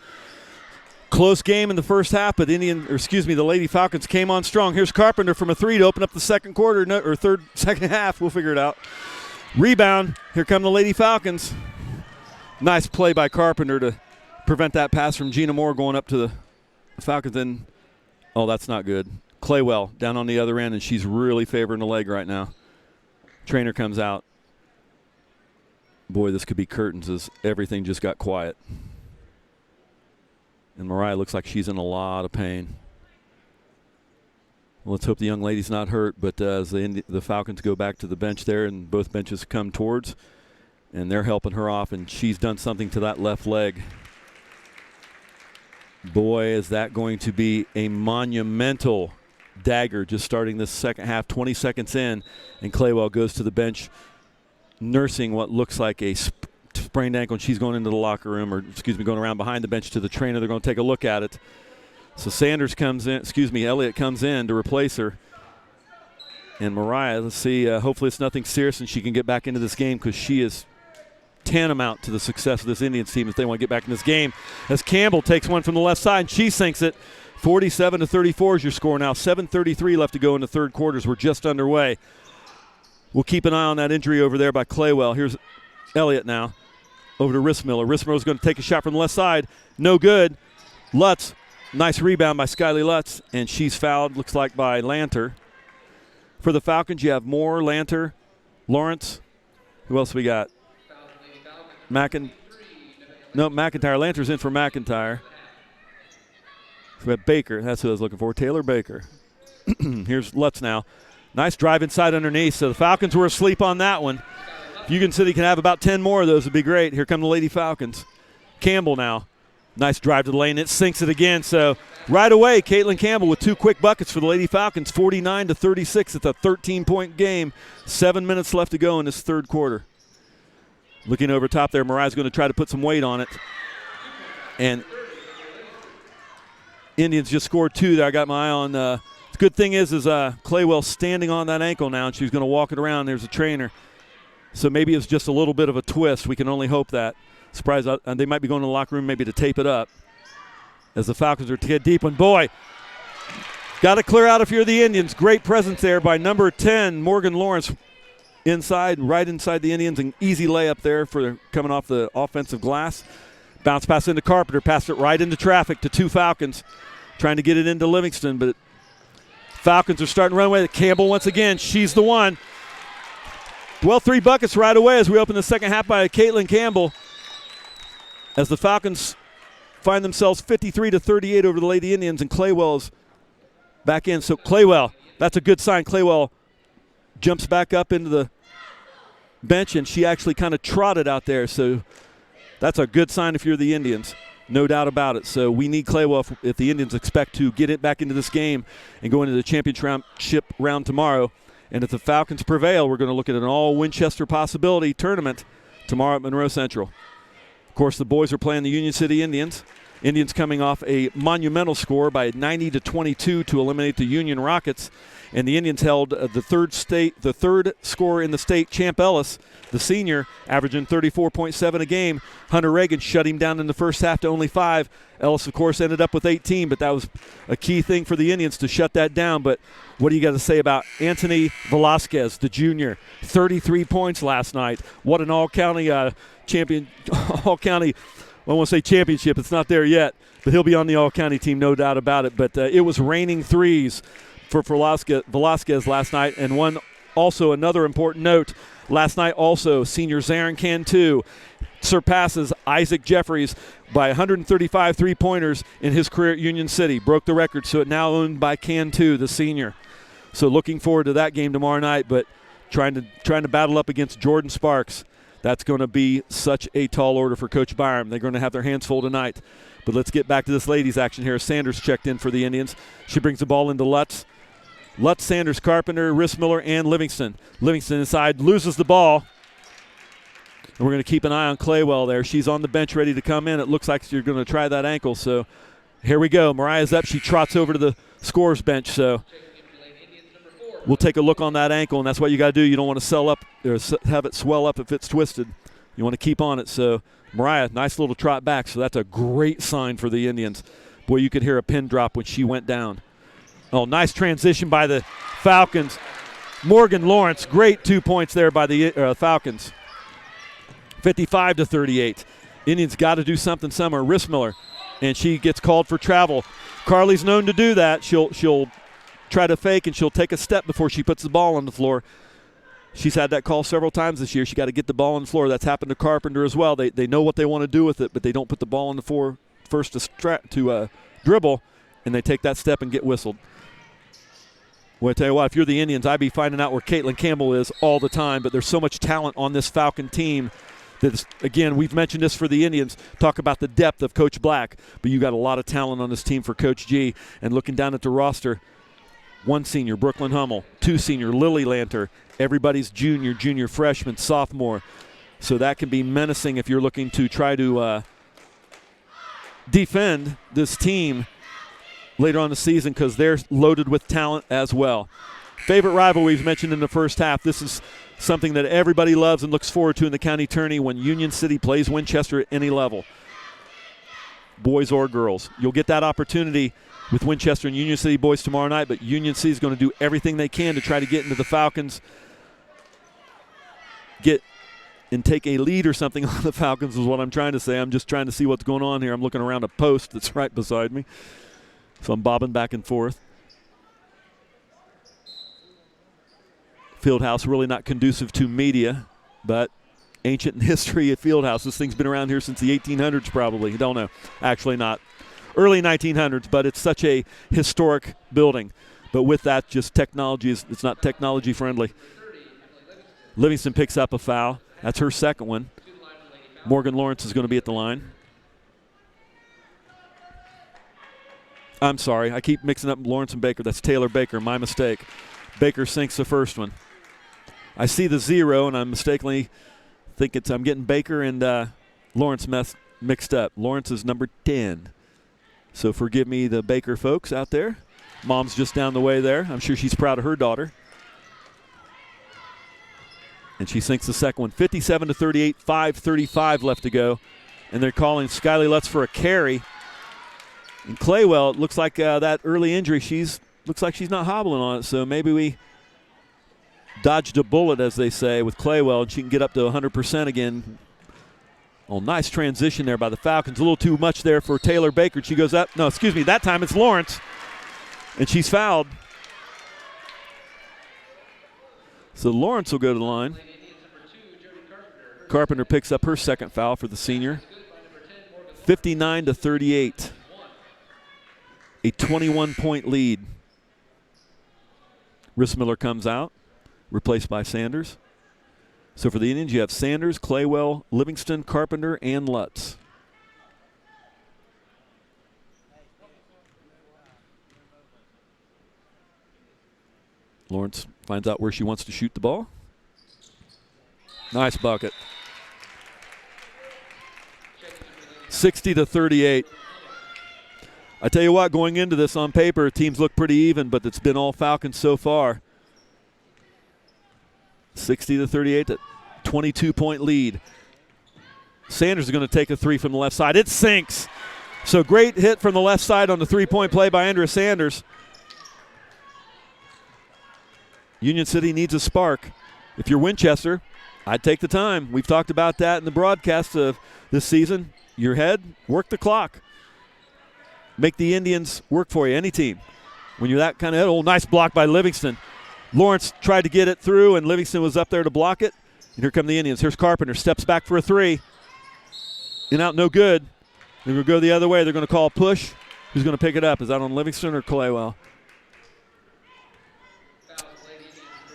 Close game in the first half, but the Lady Falcons came on strong. Here's Carpenter from a three to open up the second half. We'll figure it out. Rebound. Here come the Lady Falcons. Nice play by Carpenter to prevent that pass from Gina Moore going up to the Falcons. And that's not good. Claywell down on the other end, and she's really favoring the leg right now. Trainer comes out. Boy, this could be curtains as everything just got quiet. And Mariah looks like she's in a lot of pain. Well, let's hope the young lady's not hurt, but as the Falcons go back to the bench there and both benches come towards, and they're helping her off, and she's done something to that left leg. Boy, is that going to be a monumental dagger just starting this second half, 20 seconds in, and Claywell goes to the bench nursing what looks like a sprained ankle, and she's going into the locker room, going around behind the bench to the trainer. They're going to take a look at it. So Elliott comes in to replace her. And Mariah, let's see, hopefully it's nothing serious and she can get back into this game because she is tantamount to the success of this Indians team if they want to get back in this game. As Campbell takes one from the left side and she sinks it. 47-34 is your score now. 7:33 left to go in the third quarters. We're just underway. We'll keep an eye on that injury over there by Claywell. Here's Elliott now. Over to Rissmiller. Rissmiller's going to take a shot from the left side. No good. Lutz. Nice rebound by Skyly Lutz. And she's fouled, looks like, by Lanter. For the Falcons, you have Moore, Lanter, Lawrence. Who else we got? McIntyre. Lanter's in for McIntyre. So we have Baker. That's who I was looking for. Taylor Baker. Here's Lutz now. Nice drive inside underneath. So the Falcons were asleep on that one. If Union City can have about 10 more of those, would be great. Here come the Lady Falcons. Campbell now. Nice drive to the lane. It sinks it again. So right away, Caitlin Campbell with two quick buckets for the Lady Falcons. 49-36. It's a 13-point game. 7 minutes left to go in this third quarter. Looking over top there, Mariah's going to try to put some weight on it. And Indians just scored two there. I got my eye on. The good thing is Claywell standing on that ankle now, and she's going to walk it around. There's a trainer. So maybe it's just a little bit of a twist. We can only hope that. Surprised they might be going to the locker room maybe to tape it up as the Falcons are to get deep. And boy, got to clear out if you're the Indians. Great presence there by number 10, Morgan Lawrence, right inside the Indians. An easy layup there for coming off the offensive glass. Bounce pass into Carpenter, passed it right into traffic to two Falcons, trying to get it into Livingston, but Falcons are starting to run away. Campbell once again, she's the one. Well, 3 buckets right away as we open the second half by Caitlin Campbell. As the Falcons find themselves 53-38 over the Lady Indians, and Claywell's back in. So Claywell, that's a good sign. Claywell jumps back up into the bench, and she actually kind of trotted out there. So that's a good sign if you're the Indians, no doubt about it. So we need Claywell if the Indians expect to get it back into this game and go into the championship round tomorrow. And if the Falcons prevail, we're going to look at an all-Winchester possibility tournament tomorrow at Monroe Central. Of course, the boys are playing the Union City Indians. Indians coming off a monumental score by 90-22 to eliminate the Union Rockets. And the Indians held the third scorer in the state, Champ Ellis, the senior, averaging 34.7 a game. Hunter Reagan shut him down in the first half to only 5. Ellis, of course, ended up with 18, but that was a key thing for the Indians to shut that down. But what do you got to say about Anthony Velasquez, the junior? 33 points last night. What an all-county all-county, I won't say championship. It's not there yet, but he'll be on the all-county team, no doubt about it. But it was raining threes for Velasquez last night. And another important note, last night also, senior Zarin Cantu surpasses Isaac Jeffries by 135 three-pointers in his career at Union City. Broke the record, so it now owned by Cantu, the senior. So looking forward to that game tomorrow night, but trying to battle up against Jordan Sparks. That's going to be such a tall order for Coach Byram. They're going to have their hands full tonight. But let's get back to this ladies' action here. Sanders checked in for the Indians. She brings the ball into Lutz. Lutz, Sanders, Carpenter, Rissmiller, and Livingston. Livingston inside, loses the ball. And we're going to keep an eye on Claywell there. She's on the bench ready to come in. It looks like you're going to try that ankle. So here we go. Mariah's up. She trots over to the scorer's bench. So we'll take a look on that ankle, and that's what you got to do. You don't want to have it swell up if it's twisted. You want to keep on it. So Mariah, nice little trot back. So that's a great sign for the Indians. Boy, you could hear a pin drop when she went down. Oh, nice transition by the Falcons. Morgan Lawrence, great 2 points there by the Falcons. 55-38. Indians got to do something somewhere. Rissmiller, and she gets called for travel. Carly's known to do that. She'll try to fake, and she'll take a step before she puts the ball on the floor. She's had that call several times this year. She got to get the ball on the floor. That's happened to Carpenter as well. They know what they want to do with it, but they don't put the ball on the floor first to dribble, and they take that step and get whistled. Well, I tell you what, if you're the Indians, I'd be finding out where Caitlin Campbell is all the time, but there's so much talent on this Falcon team that, again, we've mentioned this for the Indians. Talk about the depth of Coach Black, but you got a lot of talent on this team for Coach G. And looking down at the roster, 1 senior, Brooklyn Hummel, 2 senior, Lily Lanter, everybody's junior, freshman, sophomore. So that can be menacing if you're looking to try to defend this team later on in the season, because they're loaded with talent as well. Favorite rival we've mentioned in the first half. This is something that everybody loves and looks forward to in the county tourney when Union City plays Winchester at any level, boys or girls. You'll get that opportunity with Winchester and Union City boys tomorrow night, but Union City is going to do everything they can to try to get into the Falcons, get and take a lead or something on the Falcons is what I'm trying to say. I'm just trying to see what's going on here. I'm looking around a post that's right beside me. So I'm bobbing back and forth. Fieldhouse really not conducive to media, but ancient in history at Fieldhouse. This thing's been around here since the 1800s probably. Don't know. Actually not. Early 1900s, but it's such a historic building. But with that, just technology it's not technology friendly. Livingston picks up a foul. That's her second one. Morgan Lawrence is going to be at the line. I'm sorry, I keep mixing up Lawrence and Baker. That's Taylor Baker, my mistake. Baker sinks the first one. I see the 0, and I mistakenly think I'm getting Baker and Lawrence mixed up. Lawrence is number 10. So forgive me, the Baker folks out there. Mom's just down the way there. I'm sure she's proud of her daughter. And she sinks the second one. 57-38, 5:35 left to go. And they're calling Skylie Lutz for a carry. And Claywell, it looks like that early injury, looks like she's not hobbling on it, so maybe we dodged a bullet, as they say, with Claywell, and she can get up to 100% again. Oh, nice transition there by the Falcons. A little too much there for Taylor Baker. She goes up. No, excuse me, that time it's Lawrence, and she's fouled. So Lawrence will go to the line. Carpenter picks up her second foul for the senior. 59-38. A 21-point lead. Rissmiller comes out, replaced by Sanders. So for the Indians, you have Sanders, Claywell, Livingston, Carpenter, and Lutz. Lawrence finds out where she wants to shoot the ball. Nice bucket. 60-38. I tell you what, going into this on paper, teams look pretty even, but it's been all Falcons so far. 60-38, a 22-point lead. Sanders is going to take a three from the left side. It sinks. So great hit from the left side on the three-point play by Andrea Sanders. Union City needs a spark. If you're Winchester, I'd take the time. We've talked about that in the broadcast of this season. Your head, work the clock. Make the Indians work for you, any team. When you're that kind of head, oh, nice block by Livingston. Lawrence tried to get it through, and Livingston was up there to block it. And here come the Indians. Here's Carpenter, steps back for a three. In out, no good. They're going to go the other way. They're going to call a push. Who's going to pick it up? Is that on Livingston or Claywell?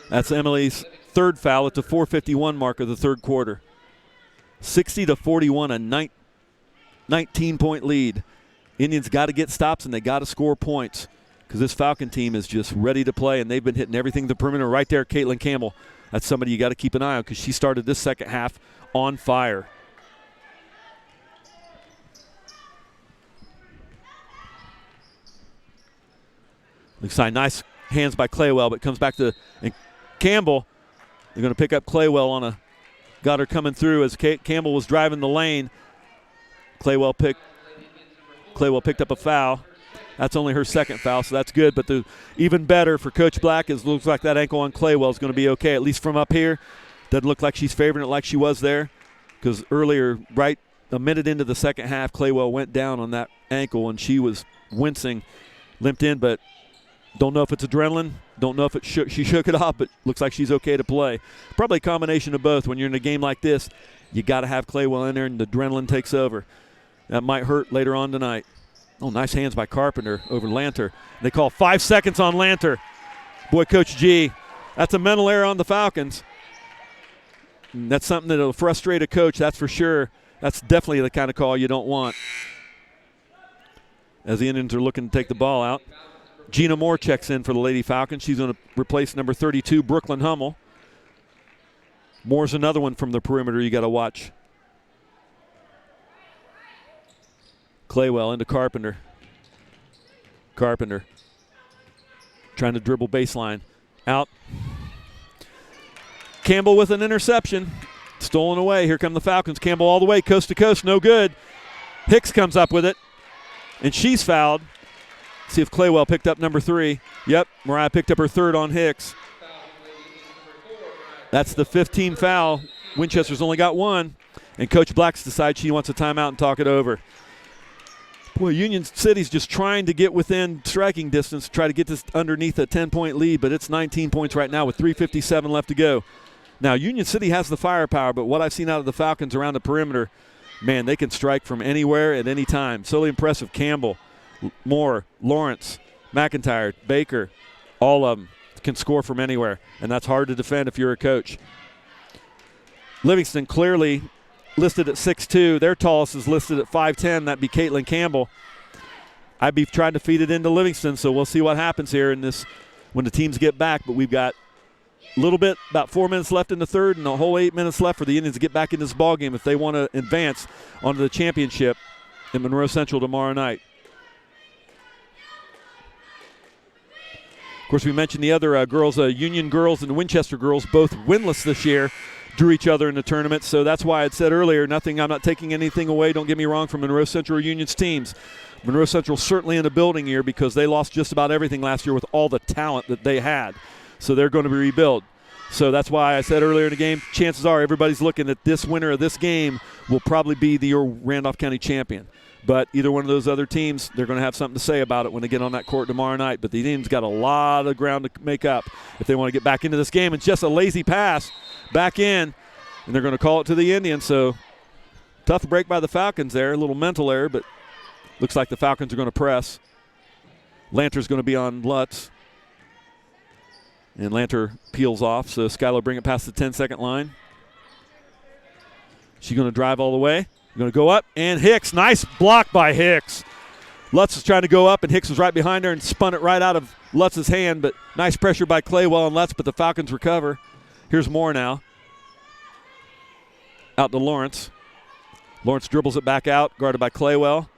That's Emily's third foul at the 4:51 mark of the third quarter. 60-41, a 19-point lead. Indians got to get stops and they got to score points because this Falcon team is just ready to play, and they've been hitting everything the perimeter right there. Caitlin Campbell, that's somebody you got to keep an eye on because she started this second half on fire. Looks like nice hands by Claywell, but comes back to and Campbell. They're going to pick up Claywell on a, got her coming through as Campbell was driving the lane. Claywell picked up a foul. That's only her second foul, so that's good. But the even better for Coach Black is looks like that ankle on Claywell is going to be okay, at least from up here. Doesn't look like she's favoring it like she was there because earlier, right a minute into the second half, Claywell went down on that ankle and she was wincing, limped in, but don't know if it's adrenaline. Don't know if it she shook it off, but looks like she's okay to play. Probably a combination of both. When you're in a game like this, you got to have Claywell in there and the adrenaline takes over. That might hurt later on tonight. Oh, nice hands by Carpenter over Lanter. They call 5 seconds on Lanter. Boy, Coach G, that's a mental error on the Falcons. And that's something that will frustrate a coach, that's for sure. That's definitely the kind of call you don't want. As the Indians are looking to take the ball out. Gina Moore checks in for the Lady Falcons. She's going to replace number 32, Brooklyn Hummel. Moore's another one from the perimeter you got to watch. Claywell into Carpenter. Carpenter trying to dribble baseline. Out. Campbell with an interception. Stolen away. Here come the Falcons. Campbell all the way, coast to coast. No good. Hicks comes up with it. And she's fouled. See if Claywell picked up number 3. Yep, Mariah picked up her third on Hicks. That's the 15th foul. Winchester's only got one. And Coach Blacks decides she wants a timeout and talk it over. Boy, Union City's just trying to get within striking distance, try to get this underneath a 10-point lead, but it's 19 points right now with 3:57 left to go. Now, Union City has the firepower, but what I've seen out of the Falcons around the perimeter, man, they can strike from anywhere at any time. So impressive. Campbell, Moore, Lawrence, McIntyre, Baker, all of them can score from anywhere, and that's hard to defend if you're a coach. Livingston clearly listed at 6'2". Their tallest is listed at 5'10". That'd be Caitlin Campbell. I'd be trying to feed it into Livingston, so we'll see what happens here in this when the teams get back. But we've got a little bit, about 4 minutes left in the third and a whole 8 minutes left for the Indians to get back in this ballgame if they want to advance onto the championship in Monroe Central tomorrow night. Of course, we mentioned the other girls, Union girls and Winchester girls, both winless this year, drew each other in the tournament. So that's why I had said earlier, I'm not taking anything away, don't get me wrong, from Monroe Central Union's teams. Monroe Central certainly in a building year because they lost just about everything last year with all the talent that they had. So they're going to be rebuilt. So that's why I said earlier in the game, chances are everybody's looking at this winner of this game will probably be the Randolph County champion. But either one of those other teams, they're going to have something to say about it when they get on that court tomorrow night. But the Indians got a lot of ground to make up if they want to get back into this game. It's just a lazy pass back in, and they're going to call it to the Indians. So tough break by the Falcons there. A little mental error, but looks like the Falcons are going to press. Lanter's going to be on Lutz. And Lanter peels off, so Skylar bring it past the 10-second line. She's going to drive all the way. Going to go up, and Hicks, nice block by Hicks. Lutz is trying to go up, and Hicks was right behind her and spun it right out of Lutz's hand, but nice pressure by Claywell and Lutz, but the Falcons recover. Here's Moore now. Out to Lawrence. Lawrence dribbles it back out, guarded by Claywell.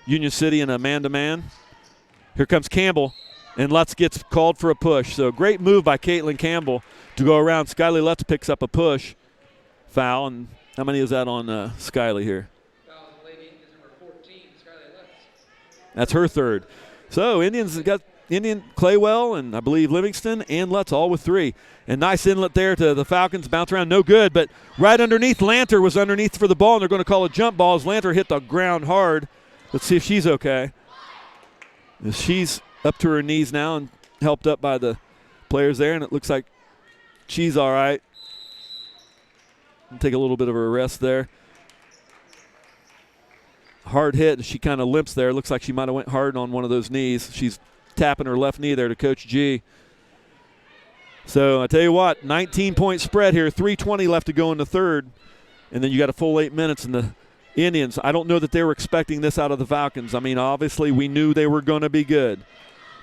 Union City in a man-to-man. Here comes Campbell, and Lutz gets called for a push. So great move by Caitlin Campbell to go around. Skyly Lutz picks up a push foul, and how many is that on Skyly here? That's her third. So Indians got Claywell and I believe Livingston and Lutz all with 3. And nice inlet there to the Falcons. Bounce around, no good. But right underneath, Lanter was underneath for the ball, and they're going to call a jump ball as Lanter hit the ground hard. Let's see if she's okay. She's up to her knees now and helped up by the players there, and it looks like she's all right. Take a little bit of a rest there. Hard hit. She kind of limps there. Looks like she might have went hard on one of those knees. She's tapping her left knee there to Coach G. So I tell you what, 19-point spread here, 3:20 left to go in the third, and then you got a full 8 minutes in the Indians. I don't know that they were expecting this out of the Falcons. I mean, obviously we knew they were going to be good,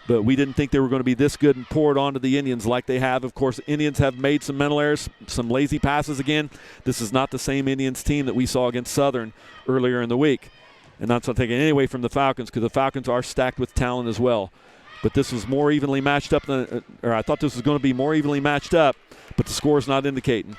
but we didn't think they were going to be this good and pour it onto the Indians like they have. Of course, Indians have made some mental errors, some lazy passes again. This is not the same Indians team that we saw against Southern earlier in the week. And that's not taking any away from the Falcons, because the Falcons are stacked with talent as well. But this was more evenly matched up I thought this was going to be more evenly matched up, but the score is not indicating.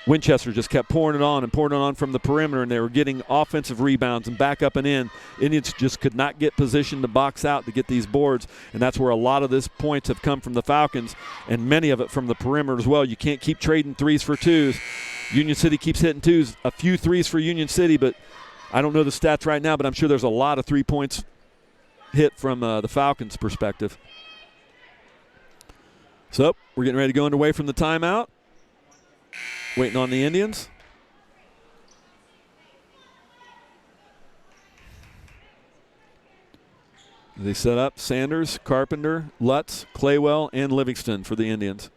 Winchester just kept pouring it on from the perimeter, and they were getting offensive rebounds and back up and in. Indians just could not get positioned to box out to get these boards, and that's where a lot of this points have come from the Falcons, and many of it from the perimeter as well. You can't keep trading 3s for 2s. Union City keeps hitting 2s, a few 3s for Union City, but I don't know the stats right now, but I'm sure there's a lot of 3 points hit from the Falcons' perspective. So we're getting ready to go away from the timeout. Waiting on the Indians. They set up Sanders, Carpenter, Lutz, Claywell, and Livingston for the Indians.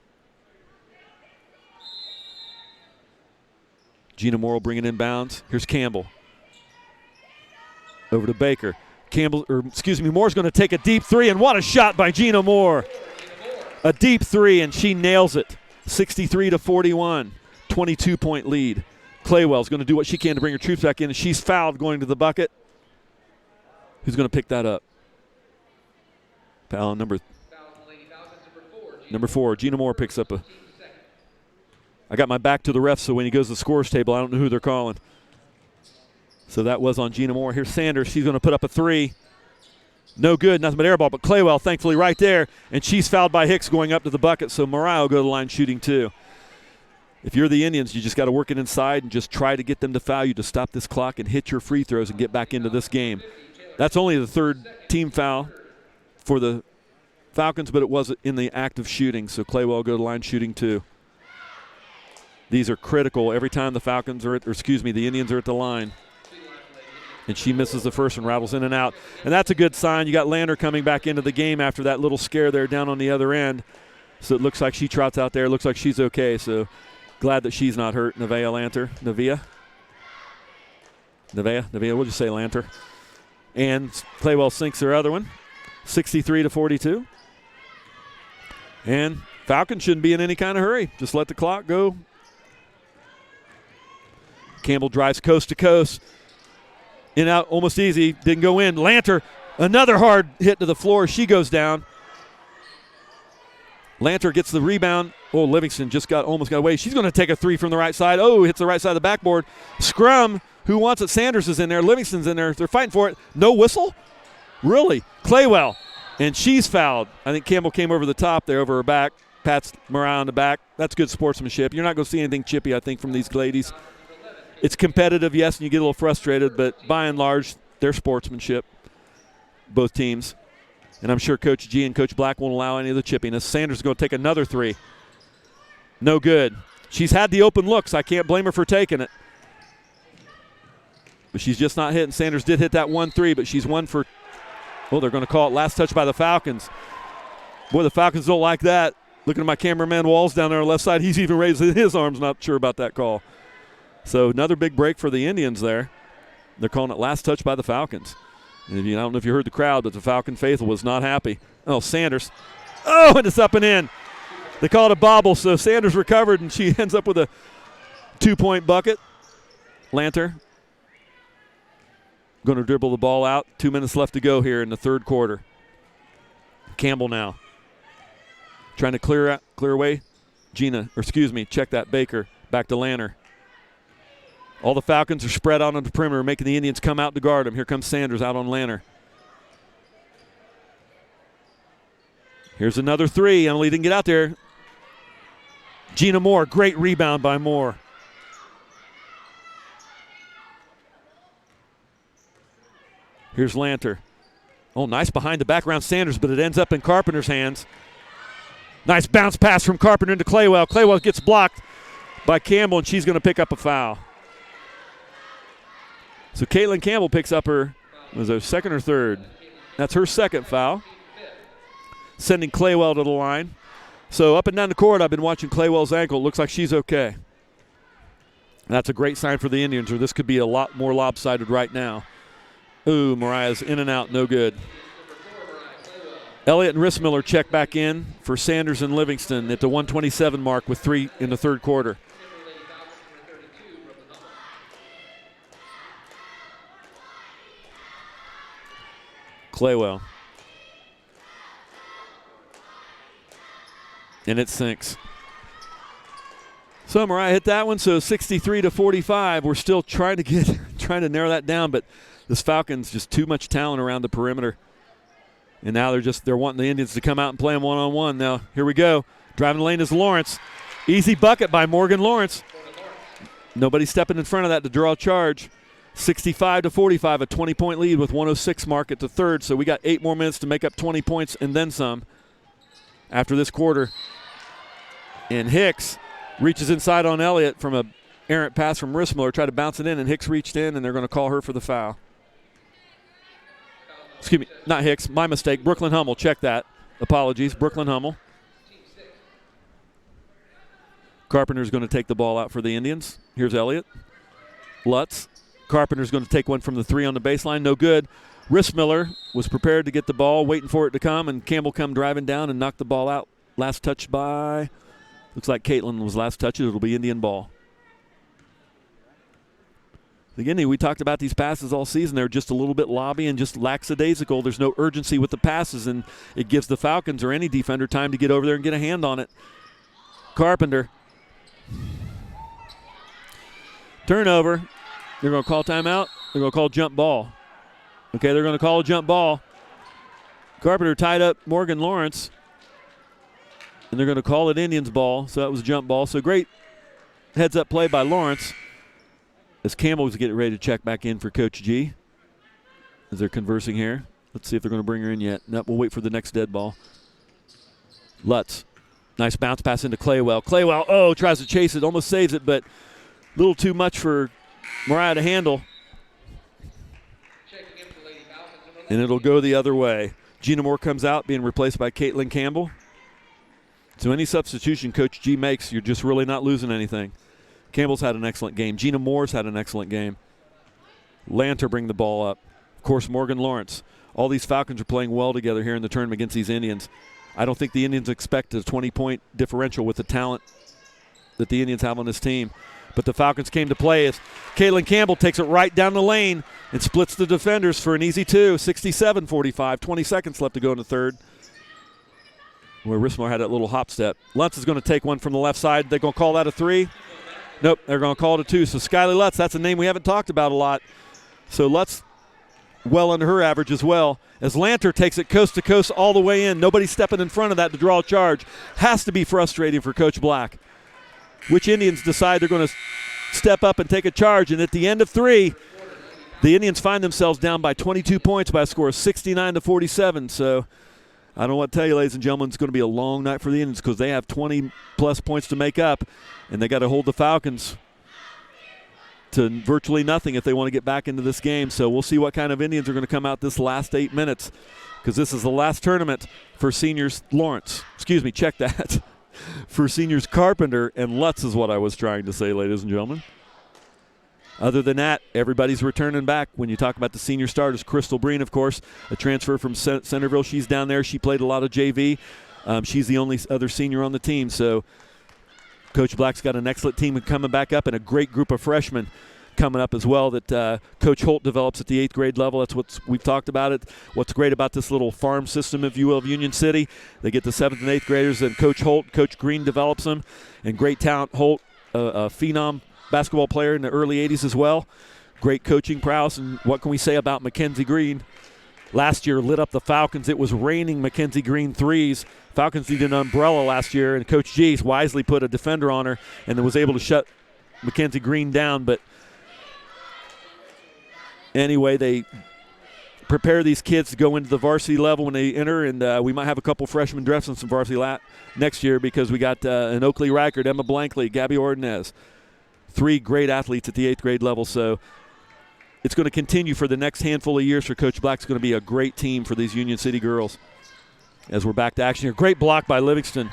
Gina Moore will bring it inbounds. Here's Campbell. Over to Baker. Moore's going to take a deep 3, and what a shot by Gina Moore. A deep 3, and she nails it. 63-41, 22-point lead. Claywell's going to do what she can to bring her troops back in, and she's fouled going to the bucket. Who's going to pick that up? Foul number 4. Gina Moore picks up a. I got my back to the refs, so when he goes to the scores table, I don't know who they're calling. So that was on Gina Moore. Here's Sanders. She's going to put up a 3. No good, nothing but air ball. But Claywell, thankfully, right there. And she's fouled by Hicks going up to the bucket. So Mariah will go to the line shooting 2. If you're the Indians, you just got to work it inside and just try to get them to foul you to stop this clock and hit your free throws and get back into this game. That's only the 3rd team foul for the Falcons, but it was in the act of shooting. So Claywell will go to the line shooting 2. These are critical every time the the Indians are at the line. And she misses the first and rattles in and out. And that's a good sign. You got Lander coming back into the game after that little scare there down on the other end. So it looks like she trots out there. It looks like she's okay. So glad that she's not hurt. Nevaeh, we'll just say Lanter. And Claywell sinks her other one, 63-42. And Falcons shouldn't be in any kind of hurry. Just let the clock go. Campbell drives coast to coast. In out, almost easy. Didn't go in. Lanter, another hard hit to the floor. She goes down. Lanter gets the rebound. Oh, Livingston just almost got away. She's going to take a 3 from the right side. Oh, hits the right side of the backboard. Scrum. Who wants it? Sanders is in there. Livingston's in there. They're fighting for it. No whistle? Really? Claywell. And she's fouled. I think Campbell came over the top there, over her back. Pats Mariah on the back. That's good sportsmanship. You're not going to see anything chippy, I think, from these ladies. It's competitive, yes, and you get a little frustrated, but by and large, they're sportsmanship, both teams. And I'm sure Coach G and Coach Black won't allow any of the chippiness. Sanders is going to take another 3. No good. She's had the open looks. I can't blame her for taking it. But she's just not hitting. Sanders did hit that 1-3, but she's 1 for, they're going to call it last touch by the Falcons. Boy, the Falcons don't like that. Looking at my cameraman Walls down there on the left side, he's even raising his arms, not sure about that call. So another big break for the Indians there. They're calling it last touch by the Falcons. And I don't know if you heard the crowd, but the Falcon faithful was not happy. Oh, Sanders. Oh, and it's up and in. They call it a bobble, so Sanders recovered, and she ends up with a 2-point bucket. Lanter. going to dribble the ball out. 2 minutes left to go here in the third quarter. Campbell now trying to clear away. Check that. Baker back to Lanner. All the Falcons are spread out on the perimeter, making the Indians come out to guard them. Here comes Sanders out on Lanner. Here's another three. Emily didn't get out there. Gina Moore, great rebound by Moore. Here's Lanter. Oh, nice behind the back around Sanders, but it ends up in Carpenter's hands. Nice bounce pass from Carpenter into Claywell. Claywell gets blocked by Campbell, and she's going to pick up a foul. So Caitlin Campbell picks up her, was it second or third? That's her second foul, sending Claywell to the line. So up and down the court, I've been watching Claywell's ankle. It looks like she's okay. That's a great sign for the Indians, or this could be a lot more lopsided right now. Ooh, Mariah's in and out, no good. Elliott and Rissmiller check back in for Sanders and Livingston at the 1:27 mark with 3 in the third quarter. Claywell. And it sinks. So Mariah hit that one, so 63-45. We're still trying to narrow that down, but this Falcons just too much talent around the perimeter. And now they're wanting the Indians to come out and play them one-on-one. Now, here we go. Driving the lane is Lawrence. Easy bucket by Morgan Lawrence. Nobody stepping in front of that to draw a charge. 65-45, a 20-point lead with 1:06 mark at the third. So we got 8 more minutes to make up 20 points and then some after this quarter. And Hicks reaches inside on Elliott from a errant pass from Rissmiller. Tried to bounce it in, and Hicks reached in, and they're going to call her for the foul. Excuse me, not Hicks. My mistake. Brooklyn Hummel. Check that. Apologies. Brooklyn Hummel. Carpenter's going to take the ball out for the Indians. Here's Elliott. Lutz. Carpenter's going to take one from the 3 on the baseline. No good. Rissmiller was prepared to get the ball, waiting for it to come, and Campbell come driving down and knocked the ball out. Last touch by, looks like Caitlin was last touch. It'll be Indian ball. Again, we talked about these passes all season. They're just a little bit lobby and just lackadaisical. There's no urgency with the passes, and it gives the Falcons or any defender time to get over there and get a hand on it. Carpenter. Turnover. They're going to call timeout. They're going to call jump ball. Okay, they're going to call a jump ball. Carpenter tied up Morgan Lawrence, and they're going to call it Indians ball, so that was a jump ball. So great heads-up play by Lawrence as Campbell was getting ready to check back in for Coach G as they're conversing here. Let's see if they're going to bring her in yet. Nope, we'll wait for the next dead ball. Lutz. Nice bounce pass into Claywell. Claywell, tries to chase it, almost saves it, but a little too much for Mariah to handle. And it'll go the other way. Gina Moore comes out, being replaced by Caitlin Campbell. So any substitution Coach G makes, you're just really not losing anything. Campbell's had an excellent game. Gina Moore's had an excellent game. Lanter bring the ball up. Of course, Morgan Lawrence. All these Falcons are playing well together here in the tournament against these Indians. I don't think the Indians expect a 20-point differential with the talent that the Indians have on this team. But the Falcons came to play as Caitlin Campbell takes it right down the lane and splits the defenders for an easy 2, 67-45. 20 seconds left to go in the third. Where Rissmiller had that little hop step. Lutz is going to take one from the left side. They're going to call that a 3. Nope, they're going to call it a 2. So Skyly Lutz, that's a name we haven't talked about a lot. So Lutz well under her average as well. As Lanter takes it coast to coast all the way in. Nobody stepping in front of that to draw a charge. Has to be frustrating for Coach Black. Which Indians decide they're going to step up and take a charge. And at the end of 3, the Indians find themselves down by 22 points by a score of 69-47. So I don't know what to tell you, ladies and gentlemen. It's going to be a long night for the Indians because they have 20-plus points to make up, and they got to hold the Falcons to virtually nothing if they want to get back into this game. So we'll see what kind of Indians are going to come out this last 8 minutes because this is the last tournament for seniors Lawrence. Excuse me, check that. For seniors Carpenter and Lutz is what I was trying to say, ladies and gentlemen. Other than that, everybody's returning back. When you talk about the senior starters, Crystal Breen, of course, a transfer from Centerville. She's down there. She played a lot of JV. She's the only other senior on the team. So Coach Black's got an excellent team coming back up and a great group of freshmen. coming up as well that Coach Holt develops at the 8th grade level. That's what we've talked about it. What's great about this little farm system, if you will, of Union City. They get the 7th and 8th graders, and Coach Holt, Coach Green develops them, and great talent. Holt, a phenom basketball player in the early 80s as well. Great coaching prowess, and what can we say about Mackenzie Green? Last year lit up the Falcons. It was raining Mackenzie Green threes. Falcons needed an umbrella last year, and Coach G wisely put a defender on her and then was able to shut Mackenzie Green down. But anyway, they prepare these kids to go into the varsity level when they enter, and we might have a couple freshmen dressed in some varsity next year because we got an Oakley Reichert, Emma Blankley, Gabby Ordonez. 3 great athletes at the 8th grade level, so it's going to continue for the next handful of years for Coach Black. It's going to be a great team for these Union City girls. As we're back to action here. Great block by Livingston.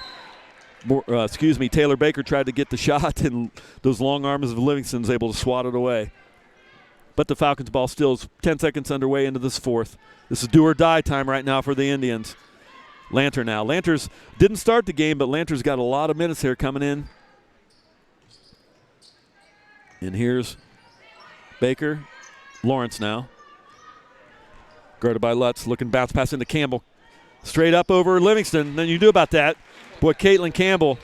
Taylor Baker tried to get the shot, and those long arms of Livingston's able to swat it away. But the Falcons ball still is 10 seconds underway into this 4th. This is do or die time right now for the Indians. Lanter now. Lanter's didn't start the game, but Lanter's got a lot of minutes here coming in. And here's Baker. Lawrence now. Guarded by Lutz. Looking bounce pass into Campbell. Straight up over Livingston. Nothing you do about that. Boy, Caitlin Campbell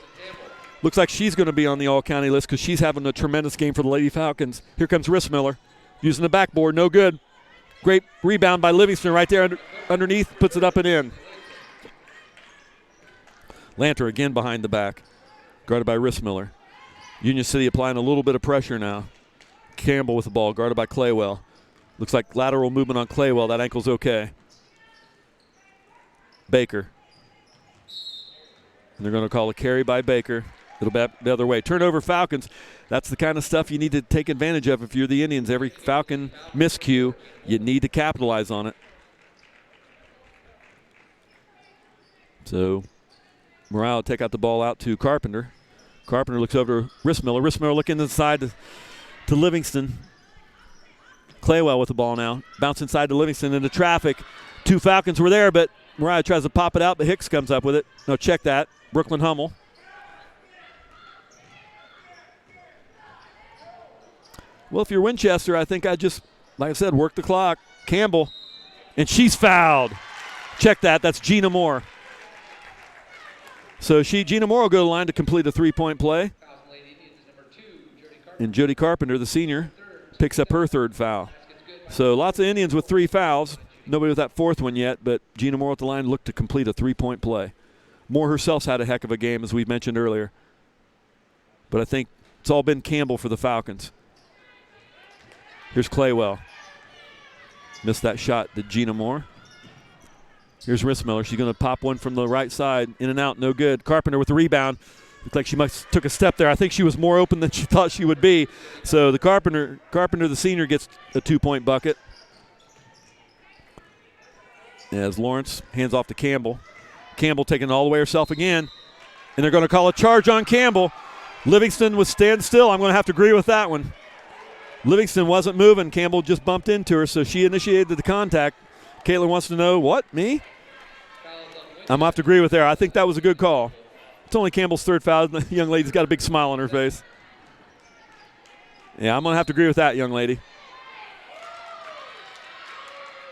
looks like she's going to be on the all-county list because she's having a tremendous game for the Lady Falcons. Here comes Rissmiller. Using the backboard. No good. Great rebound by Livingston right there underneath. Puts it up and in. Lanter again behind the back. Guarded by Rissmiller. Union City applying a little bit of pressure now. Campbell with the ball, guarded by Claywell. Looks like lateral movement on Claywell. That ankle's okay. Baker. And they're going to call a carry by Baker. It'll be the other way. Turnover Falcons. That's the kind of stuff you need to take advantage of if you're the Indians. Every Falcon miscue, you need to capitalize on it. So Morale will take out the ball out to Carpenter. Carpenter looks over to Rissmiller. Rissmiller looking inside to Livingston. Claywell with the ball now. Bounce inside to Livingston into traffic. 2 Falcons were there, but Mariah tries to pop it out, but Hicks comes up with it. No, check that. Brooklyn Hummel. Well, if you're Winchester, I think I just, like I said, work the clock. Campbell. And she's fouled. Check that. That's Gina Moore. So Gina Moore will go to the line to complete a 3-point play. And Jody Carpenter, the senior, picks up her 3rd foul. So lots of Indians with 3 fouls. Nobody with that 4th one yet, but Gina Moore at the line looked to complete a 3-point play. Moore herself's had a heck of a game, as we mentioned earlier. But I think it's all been Campbell for the Falcons. Here's Claywell. Missed that shot to Gina Moore. Here's Rissmiller. She's going to pop one from the right side. In and out, no good. Carpenter with the rebound. Looked like she must took a step there. I think she was more open than she thought she would be. So the Carpenter, the senior, gets a 2-point bucket. As Lawrence hands off to Campbell. Campbell taking it all the way herself again. And they're going to call a charge on Campbell. Livingston was stand still. I'm going to have to agree with that one. Livingston wasn't moving. Campbell just bumped into her, so she initiated the contact. Caitlin wants to know, what, me? I'm going to have to agree with her. I think that was a good call. It's only Campbell's 3rd foul. The young lady's got a big smile on her face. Yeah, I'm going to have to agree with that, young lady.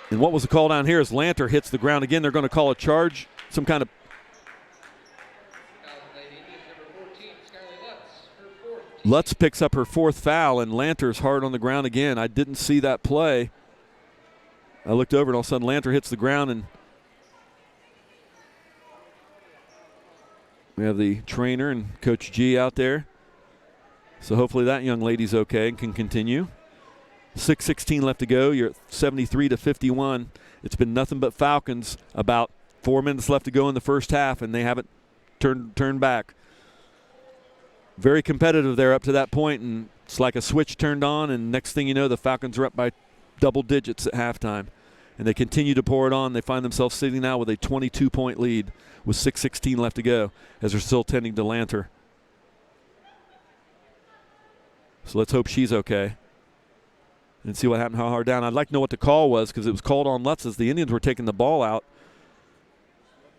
And what was the call down here as Lanter hits the ground again? They're going to call a charge, some kind of. Lutz picks up her 4th foul, and Lanter's hard on the ground again. I didn't see that play. I looked over, and all of a sudden Lanter hits the ground, and we have the trainer and Coach G out there. So hopefully that young lady's okay and can continue. 6:16 left to go. You're at 73-51. It's been nothing but Falcons. About 4 minutes left to go in the first half, and they haven't turned back. Very competitive there up to that point, and it's like a switch turned on, and next thing you know, the Falcons are up by double digits at halftime. And they continue to pour it on. They find themselves sitting now with a 22-point lead with 6:16 left to go as they're still tending to Lanter. So let's hope she's okay and see what happened, how hard down. I'd like to know what the call was because it was called on Lutz as the Indians were taking the ball out.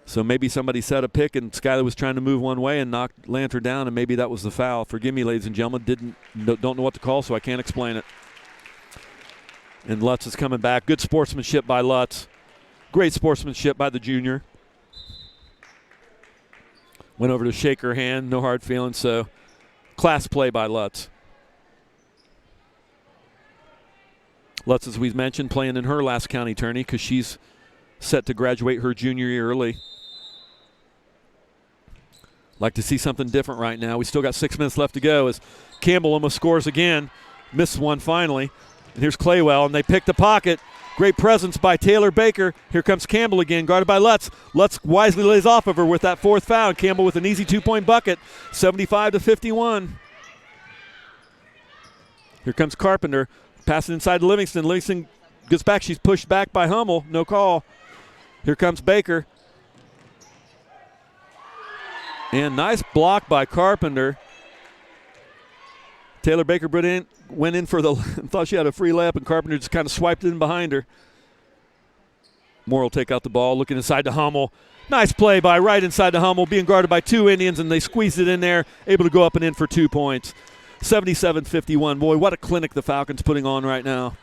So maybe somebody set a pick and Skylar was trying to move one way and knocked Lanter down, and maybe that was the foul. Forgive me, ladies and gentlemen. Don't know what to call, so I can't explain it. And Lutz is coming back. Good sportsmanship by Lutz. Great sportsmanship by the junior. Went over to shake her hand. No hard feelings, so class play by Lutz. Lutz, as we've mentioned, playing in her last county tourney because she's set to graduate her junior year early. Like to see something different right now. We still got 6 minutes left to go as Campbell almost scores again. Missed one finally. And here's Claywell, and they pick the pocket. Great presence by Taylor Baker. Here comes Campbell again, guarded by Lutz. Lutz wisely lays off of her with that fourth foul. Campbell with an easy 2-point bucket, 75-51. Here comes Carpenter, passing inside to Livingston. Livingston gets back. She's pushed back by Hummel. No call. Here comes Baker. And nice block by Carpenter. Taylor Baker went in for the thought she had a free layup, and Carpenter just kind of swiped it in behind her. Moore will take out the ball, looking inside to Hummel. Nice play by right inside to Hummel, being guarded by two Indians, and they squeezed it in there, able to go up and in for 2 points. 77-51. Boy, what a clinic the Falcons putting on right now.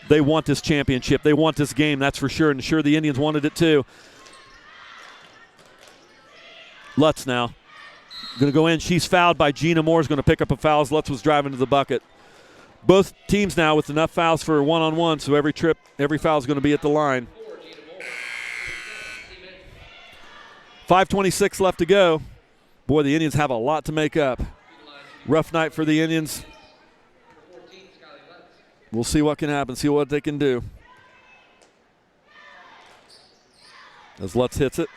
They want this championship. They want this game, that's for sure, and sure the Indians wanted it too. Lutz now going to go in. She's fouled by Gina Moore. Is going to pick up a foul as Lutz was driving to the bucket. Both teams now with enough fouls for a one-on-one, so every foul is going to be at the line. 5:26 left to go. Boy, the Indians have a lot to make up. Rough night for the Indians. We'll see what can happen, see what they can do. As Lutz hits it.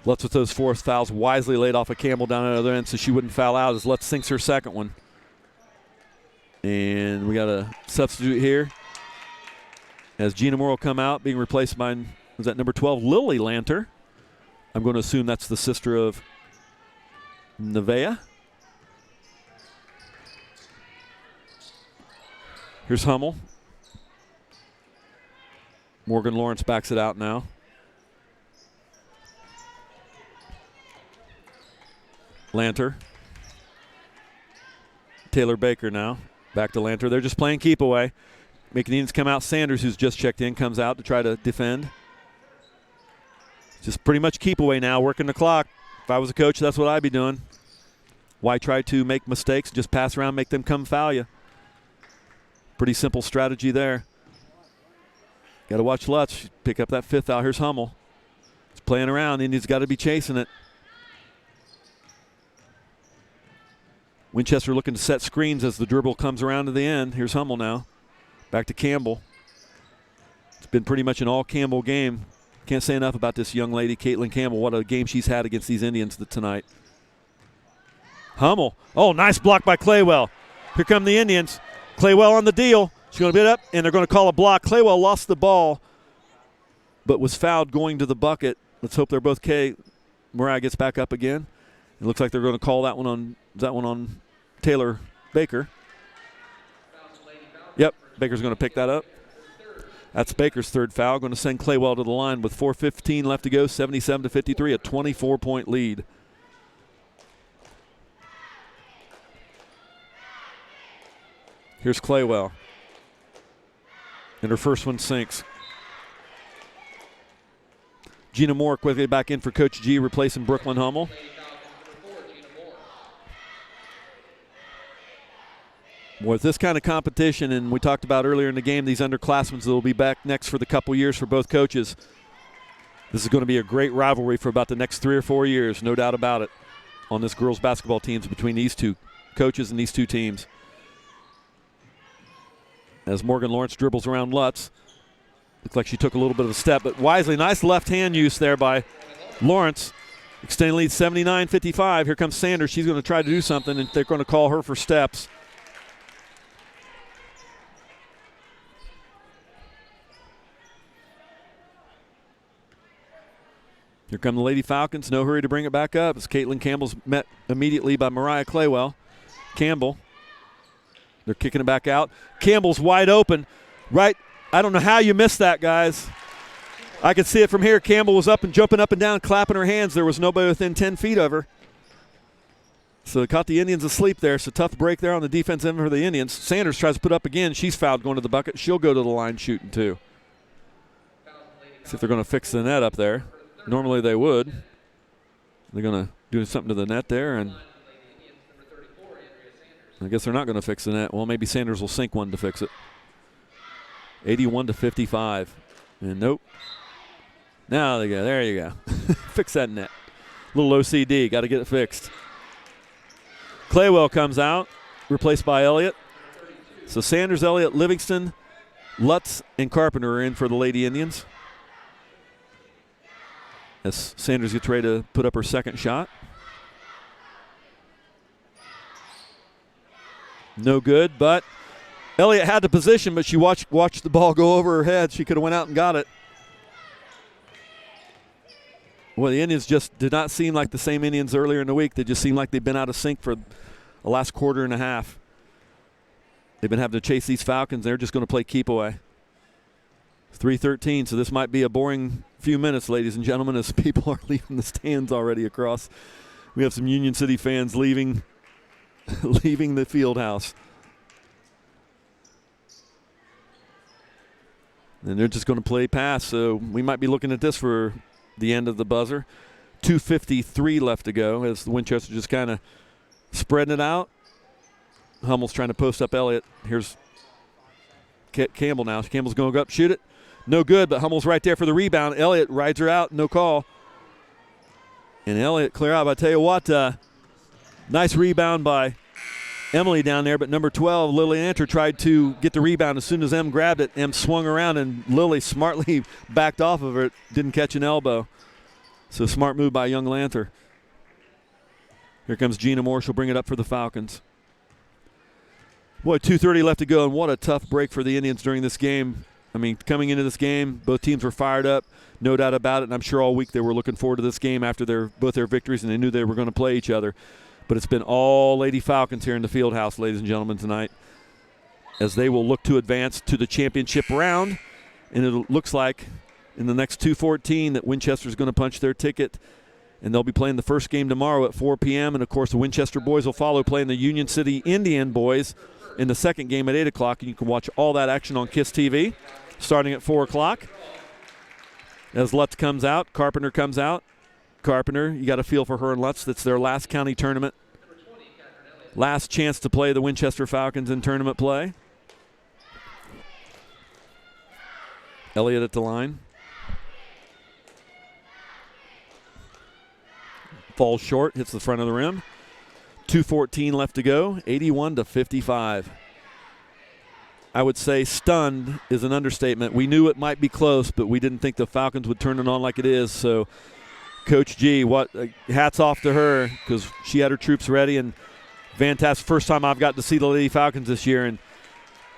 Lutz with those forced fouls wisely laid off of Campbell down at the other end so she wouldn't foul out as Lutz sinks her second one. And we got a substitute here as Gina Moore will come out, being replaced by, was that number 12, Lily Lanter. I'm going to assume that's the sister of Nevaeh. Here's Hummel. Morgan Lawrence backs it out now. Lanter. Taylor Baker now. Back to Lanter. They're just playing keep away. Making the Indians come out. Sanders, who's just checked in, comes out to try to defend. Just pretty much keep away now, working the clock. If I was a coach, that's what I'd be doing. Why try to make mistakes? Just pass around, make them come foul you. Pretty simple strategy there. Got to watch Lutz pick up that fifth foul. Here's Hummel. He's playing around. The Indians got to be chasing it. Winchester looking to set screens as the dribble comes around to the end. Here's Hummel now. Back to Campbell. It's been pretty much an all Campbell game. Can't say enough about this young lady, Caitlin Campbell. What a game she's had against these Indians tonight. Hummel. Oh, nice block by Claywell. Here come the Indians. Claywell on the deal. She's going to get up, and they're going to call a block. Claywell lost the ball, but was fouled going to the bucket. Let's hope they're both K. Mariah gets back up again. It looks like they're going to call that one on Taylor Baker. Yep, Baker's going to pick that up. That's Baker's third foul. Going to send Claywell to the line with 4:15 left to go, 77-53, a 24-point lead. Here's Claywell. And her first one sinks. Gina Moore quickly back in for Coach G, replacing Brooklyn Hummel. With this kind of competition, and we talked about earlier in the game, these underclassmen that will be back next for the couple years for both coaches. This is going to be a great rivalry for about the next 3 or 4 years, no doubt about it, on this girls basketball teams between these two coaches and these two teams. As Morgan Lawrence dribbles around Lutz. Looks like she took a little bit of a step, but wisely, nice left hand use there by Lawrence. Extending lead 79-55. Here comes Sanders. She's going to try to do something, and they're going to call her for steps. Here come the Lady Falcons. No hurry to bring it back up as Caitlin Campbell's met immediately by Mariah Claywell. Campbell They're kicking it back out. Campbell's wide open. Right. I don't know how you missed that, guys. I could see it from here. Campbell was up and jumping up and down, clapping her hands. There was nobody within 10 feet of her. So it caught the Indians asleep there. So tough break there on the defense end for the Indians. Sanders tries to put up again. She's fouled going to the bucket. She'll go to the line shooting too. See if they're going to fix the net up there. Normally they would. They're going to do something to the net there, and I guess they're not going to fix the net. Well, maybe Sanders will sink one to fix it. 81-55. And nope. Now they go. There you go. Fix that net. Little OCD. Got to get it fixed. Claywell comes out, replaced by Elliott. So Sanders, Elliott, Livingston, Lutz, and Carpenter are in for the Lady Indians. As Sanders gets ready to put up her second shot. No good, but Elliott had the position, but she watched the ball go over her head. She could have went out and got it. Well, the Indians just did not seem like the same Indians earlier in the week. They just seemed like they've been out of sync for the last quarter and a half. They've been having to chase these Falcons. They're just going to play keep away. 3:13, so this might be a boring few minutes, ladies and gentlemen, as people are leaving the stands already across. We have some Union City fans leaving the field house. And they're just going to play pass, so we might be looking at this for the end of the buzzer. 2:53 left to go as the Winchester just kind of spreading it out. Hummel's trying to post up Elliott. Here's Campbell now. Campbell's going to go up, shoot it. No good, but Hummel's right there for the rebound. Elliott rides her out, no call. And Elliott clear out. I tell you what, nice rebound by Emily down there, but number 12, Lily Anter, tried to get the rebound. As soon as Em grabbed it, Em swung around, and Lily smartly backed off of it, didn't catch an elbow. So smart move by young Lanther. Here comes Gina Moore. She'll bring it up for the Falcons. Boy, 2:30 left to go, and what a tough break for the Indians during this game. I mean, coming into this game, both teams were fired up, no doubt about it, and I'm sure all week they were looking forward to this game after both their victories, and they knew they were going to play each other. But it's been all Lady Falcons here in the Fieldhouse, ladies and gentlemen, tonight, as they will look to advance to the championship round. And it looks like in the next 2:14 that Winchester's going to punch their ticket, and they'll be playing the first game tomorrow at 4 p.m. And, of course, the Winchester boys will follow, playing the Union City Indian boys in the second game at 8 o'clock. And you can watch all that action on KISS TV starting at 4 o'clock. As Lutz comes out, Carpenter comes out. Carpenter, you got a feel for her and Lutz. That's their last county tournament. Last chance to play the Winchester Falcons in tournament play. Elliott at the line. Falls short, hits the front of the rim. 2:14 left to go, 81-55. I would say stunned is an understatement. We knew it might be close, but we didn't think the Falcons would turn it on like it is. So Coach G, hats off to her, because she had her troops ready, and fantastic. First time I've got to see the Lady Falcons this year, and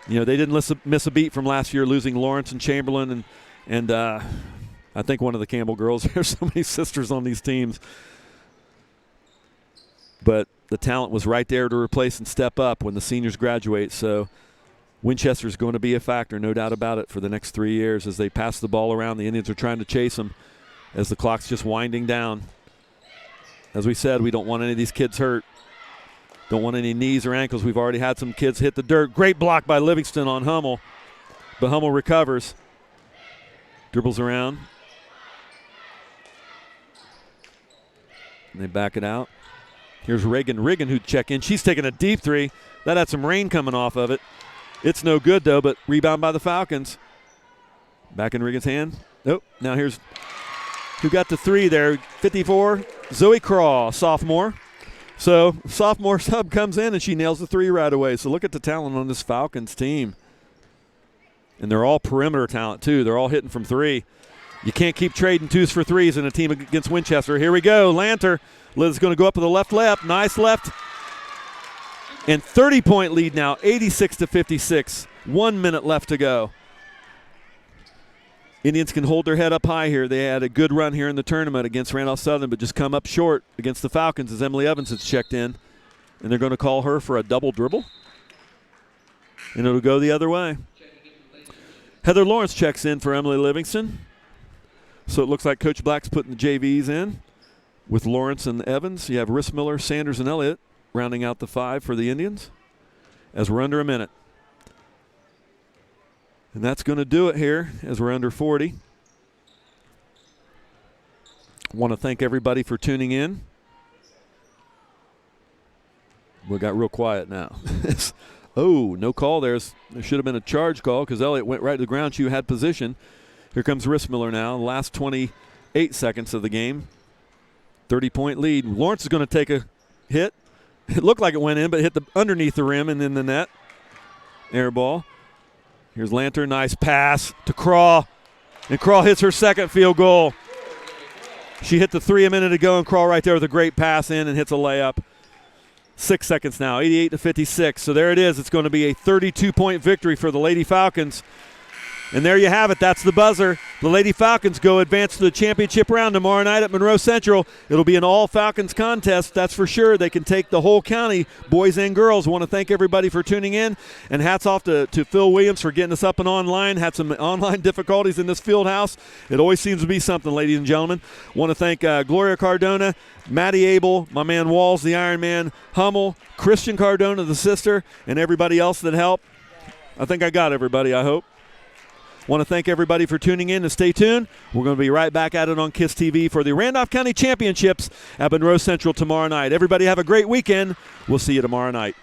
they didn't miss a beat from last year, losing Lawrence and Chamberlain, and I think one of the Campbell girls. There's so many sisters on these teams, but the talent was right there to replace and step up when the seniors graduate. So Winchester's going to be a factor, no doubt about it, for the next 3 years as they pass the ball around. The Indians are trying to chase them as the clock's just winding down. As we said, we don't want any of these kids hurt. Don't want any knees or ankles. We've already had some kids hit the dirt. Great block by Livingston on Hummel, but Hummel recovers. Dribbles around. And they back it out. Here's Reagan who'd check in. She's taking a deep three. That had some rain coming off of it. It's no good, though, but rebound by the Falcons. Back in Reagan's hand. Nope. Now here's who got the three there. 54, Zoe Craw, sophomore. So sophomore sub comes in, and she nails the three right away. So look at the talent on this Falcons team. And they're all perimeter talent, too. They're all hitting from three. You can't keep trading twos for threes in a team against Winchester. Here we go. Lanter. Liz going to go up with a left layup. Nice left. And 30-point lead now, 86-56. 1 minute left to go. Indians can hold their head up high here. They had a good run here in the tournament against Randolph Southern, but just come up short against the Falcons as Emily Evans has checked in. And they're going to call her for a double dribble. and it'll go the other way. Heather Lawrence checks in for Emily Livingston. So it looks like Coach Black's putting the JVs in with Lawrence and Evans. You have Rissmiller, Sanders, and Elliott rounding out the 5 for the Indians as we're under a minute. And that's going to do it here as we're under 40. Want to thank everybody for tuning in. We got real quiet now. Oh, no call there. There should have been a charge call because Elliott went right to the ground. She had position. Here comes Rissmiller now. The last 28 seconds of the game. 30-point lead. Lawrence is going to take a hit. It looked like it went in, but hit underneath the rim and in the net. Air ball. Here's Lantern. Nice pass to Craw. And Craw hits her second field goal. She hit the 3 a minute ago, and Craw right there with a great pass in and hits a layup. 6 seconds now, 88-56. So there it is. It's going to be a 32-point victory for the Lady Falcons. And there you have it. That's the buzzer. The Lady Falcons go advance to the championship round tomorrow night at Monroe Central. It'll be an all-Falcons contest, that's for sure. They can take the whole county, boys and girls. I want to thank everybody for tuning in. And hats off to Phil Williams for getting us up and online. Had some online difficulties in this field house. It always seems to be something, ladies and gentlemen. I want to thank Gloria Cardona, Maddie Abel, my man Walls, the Iron Man, Hummel, Christian Cardona, the sister, and everybody else that helped. I think I got everybody, I hope. Want to thank everybody for tuning in and stay tuned. We're going to be right back at it on KISS TV for the Randolph County Championships at Monroe Central tomorrow night. Everybody have a great weekend. We'll see you tomorrow night.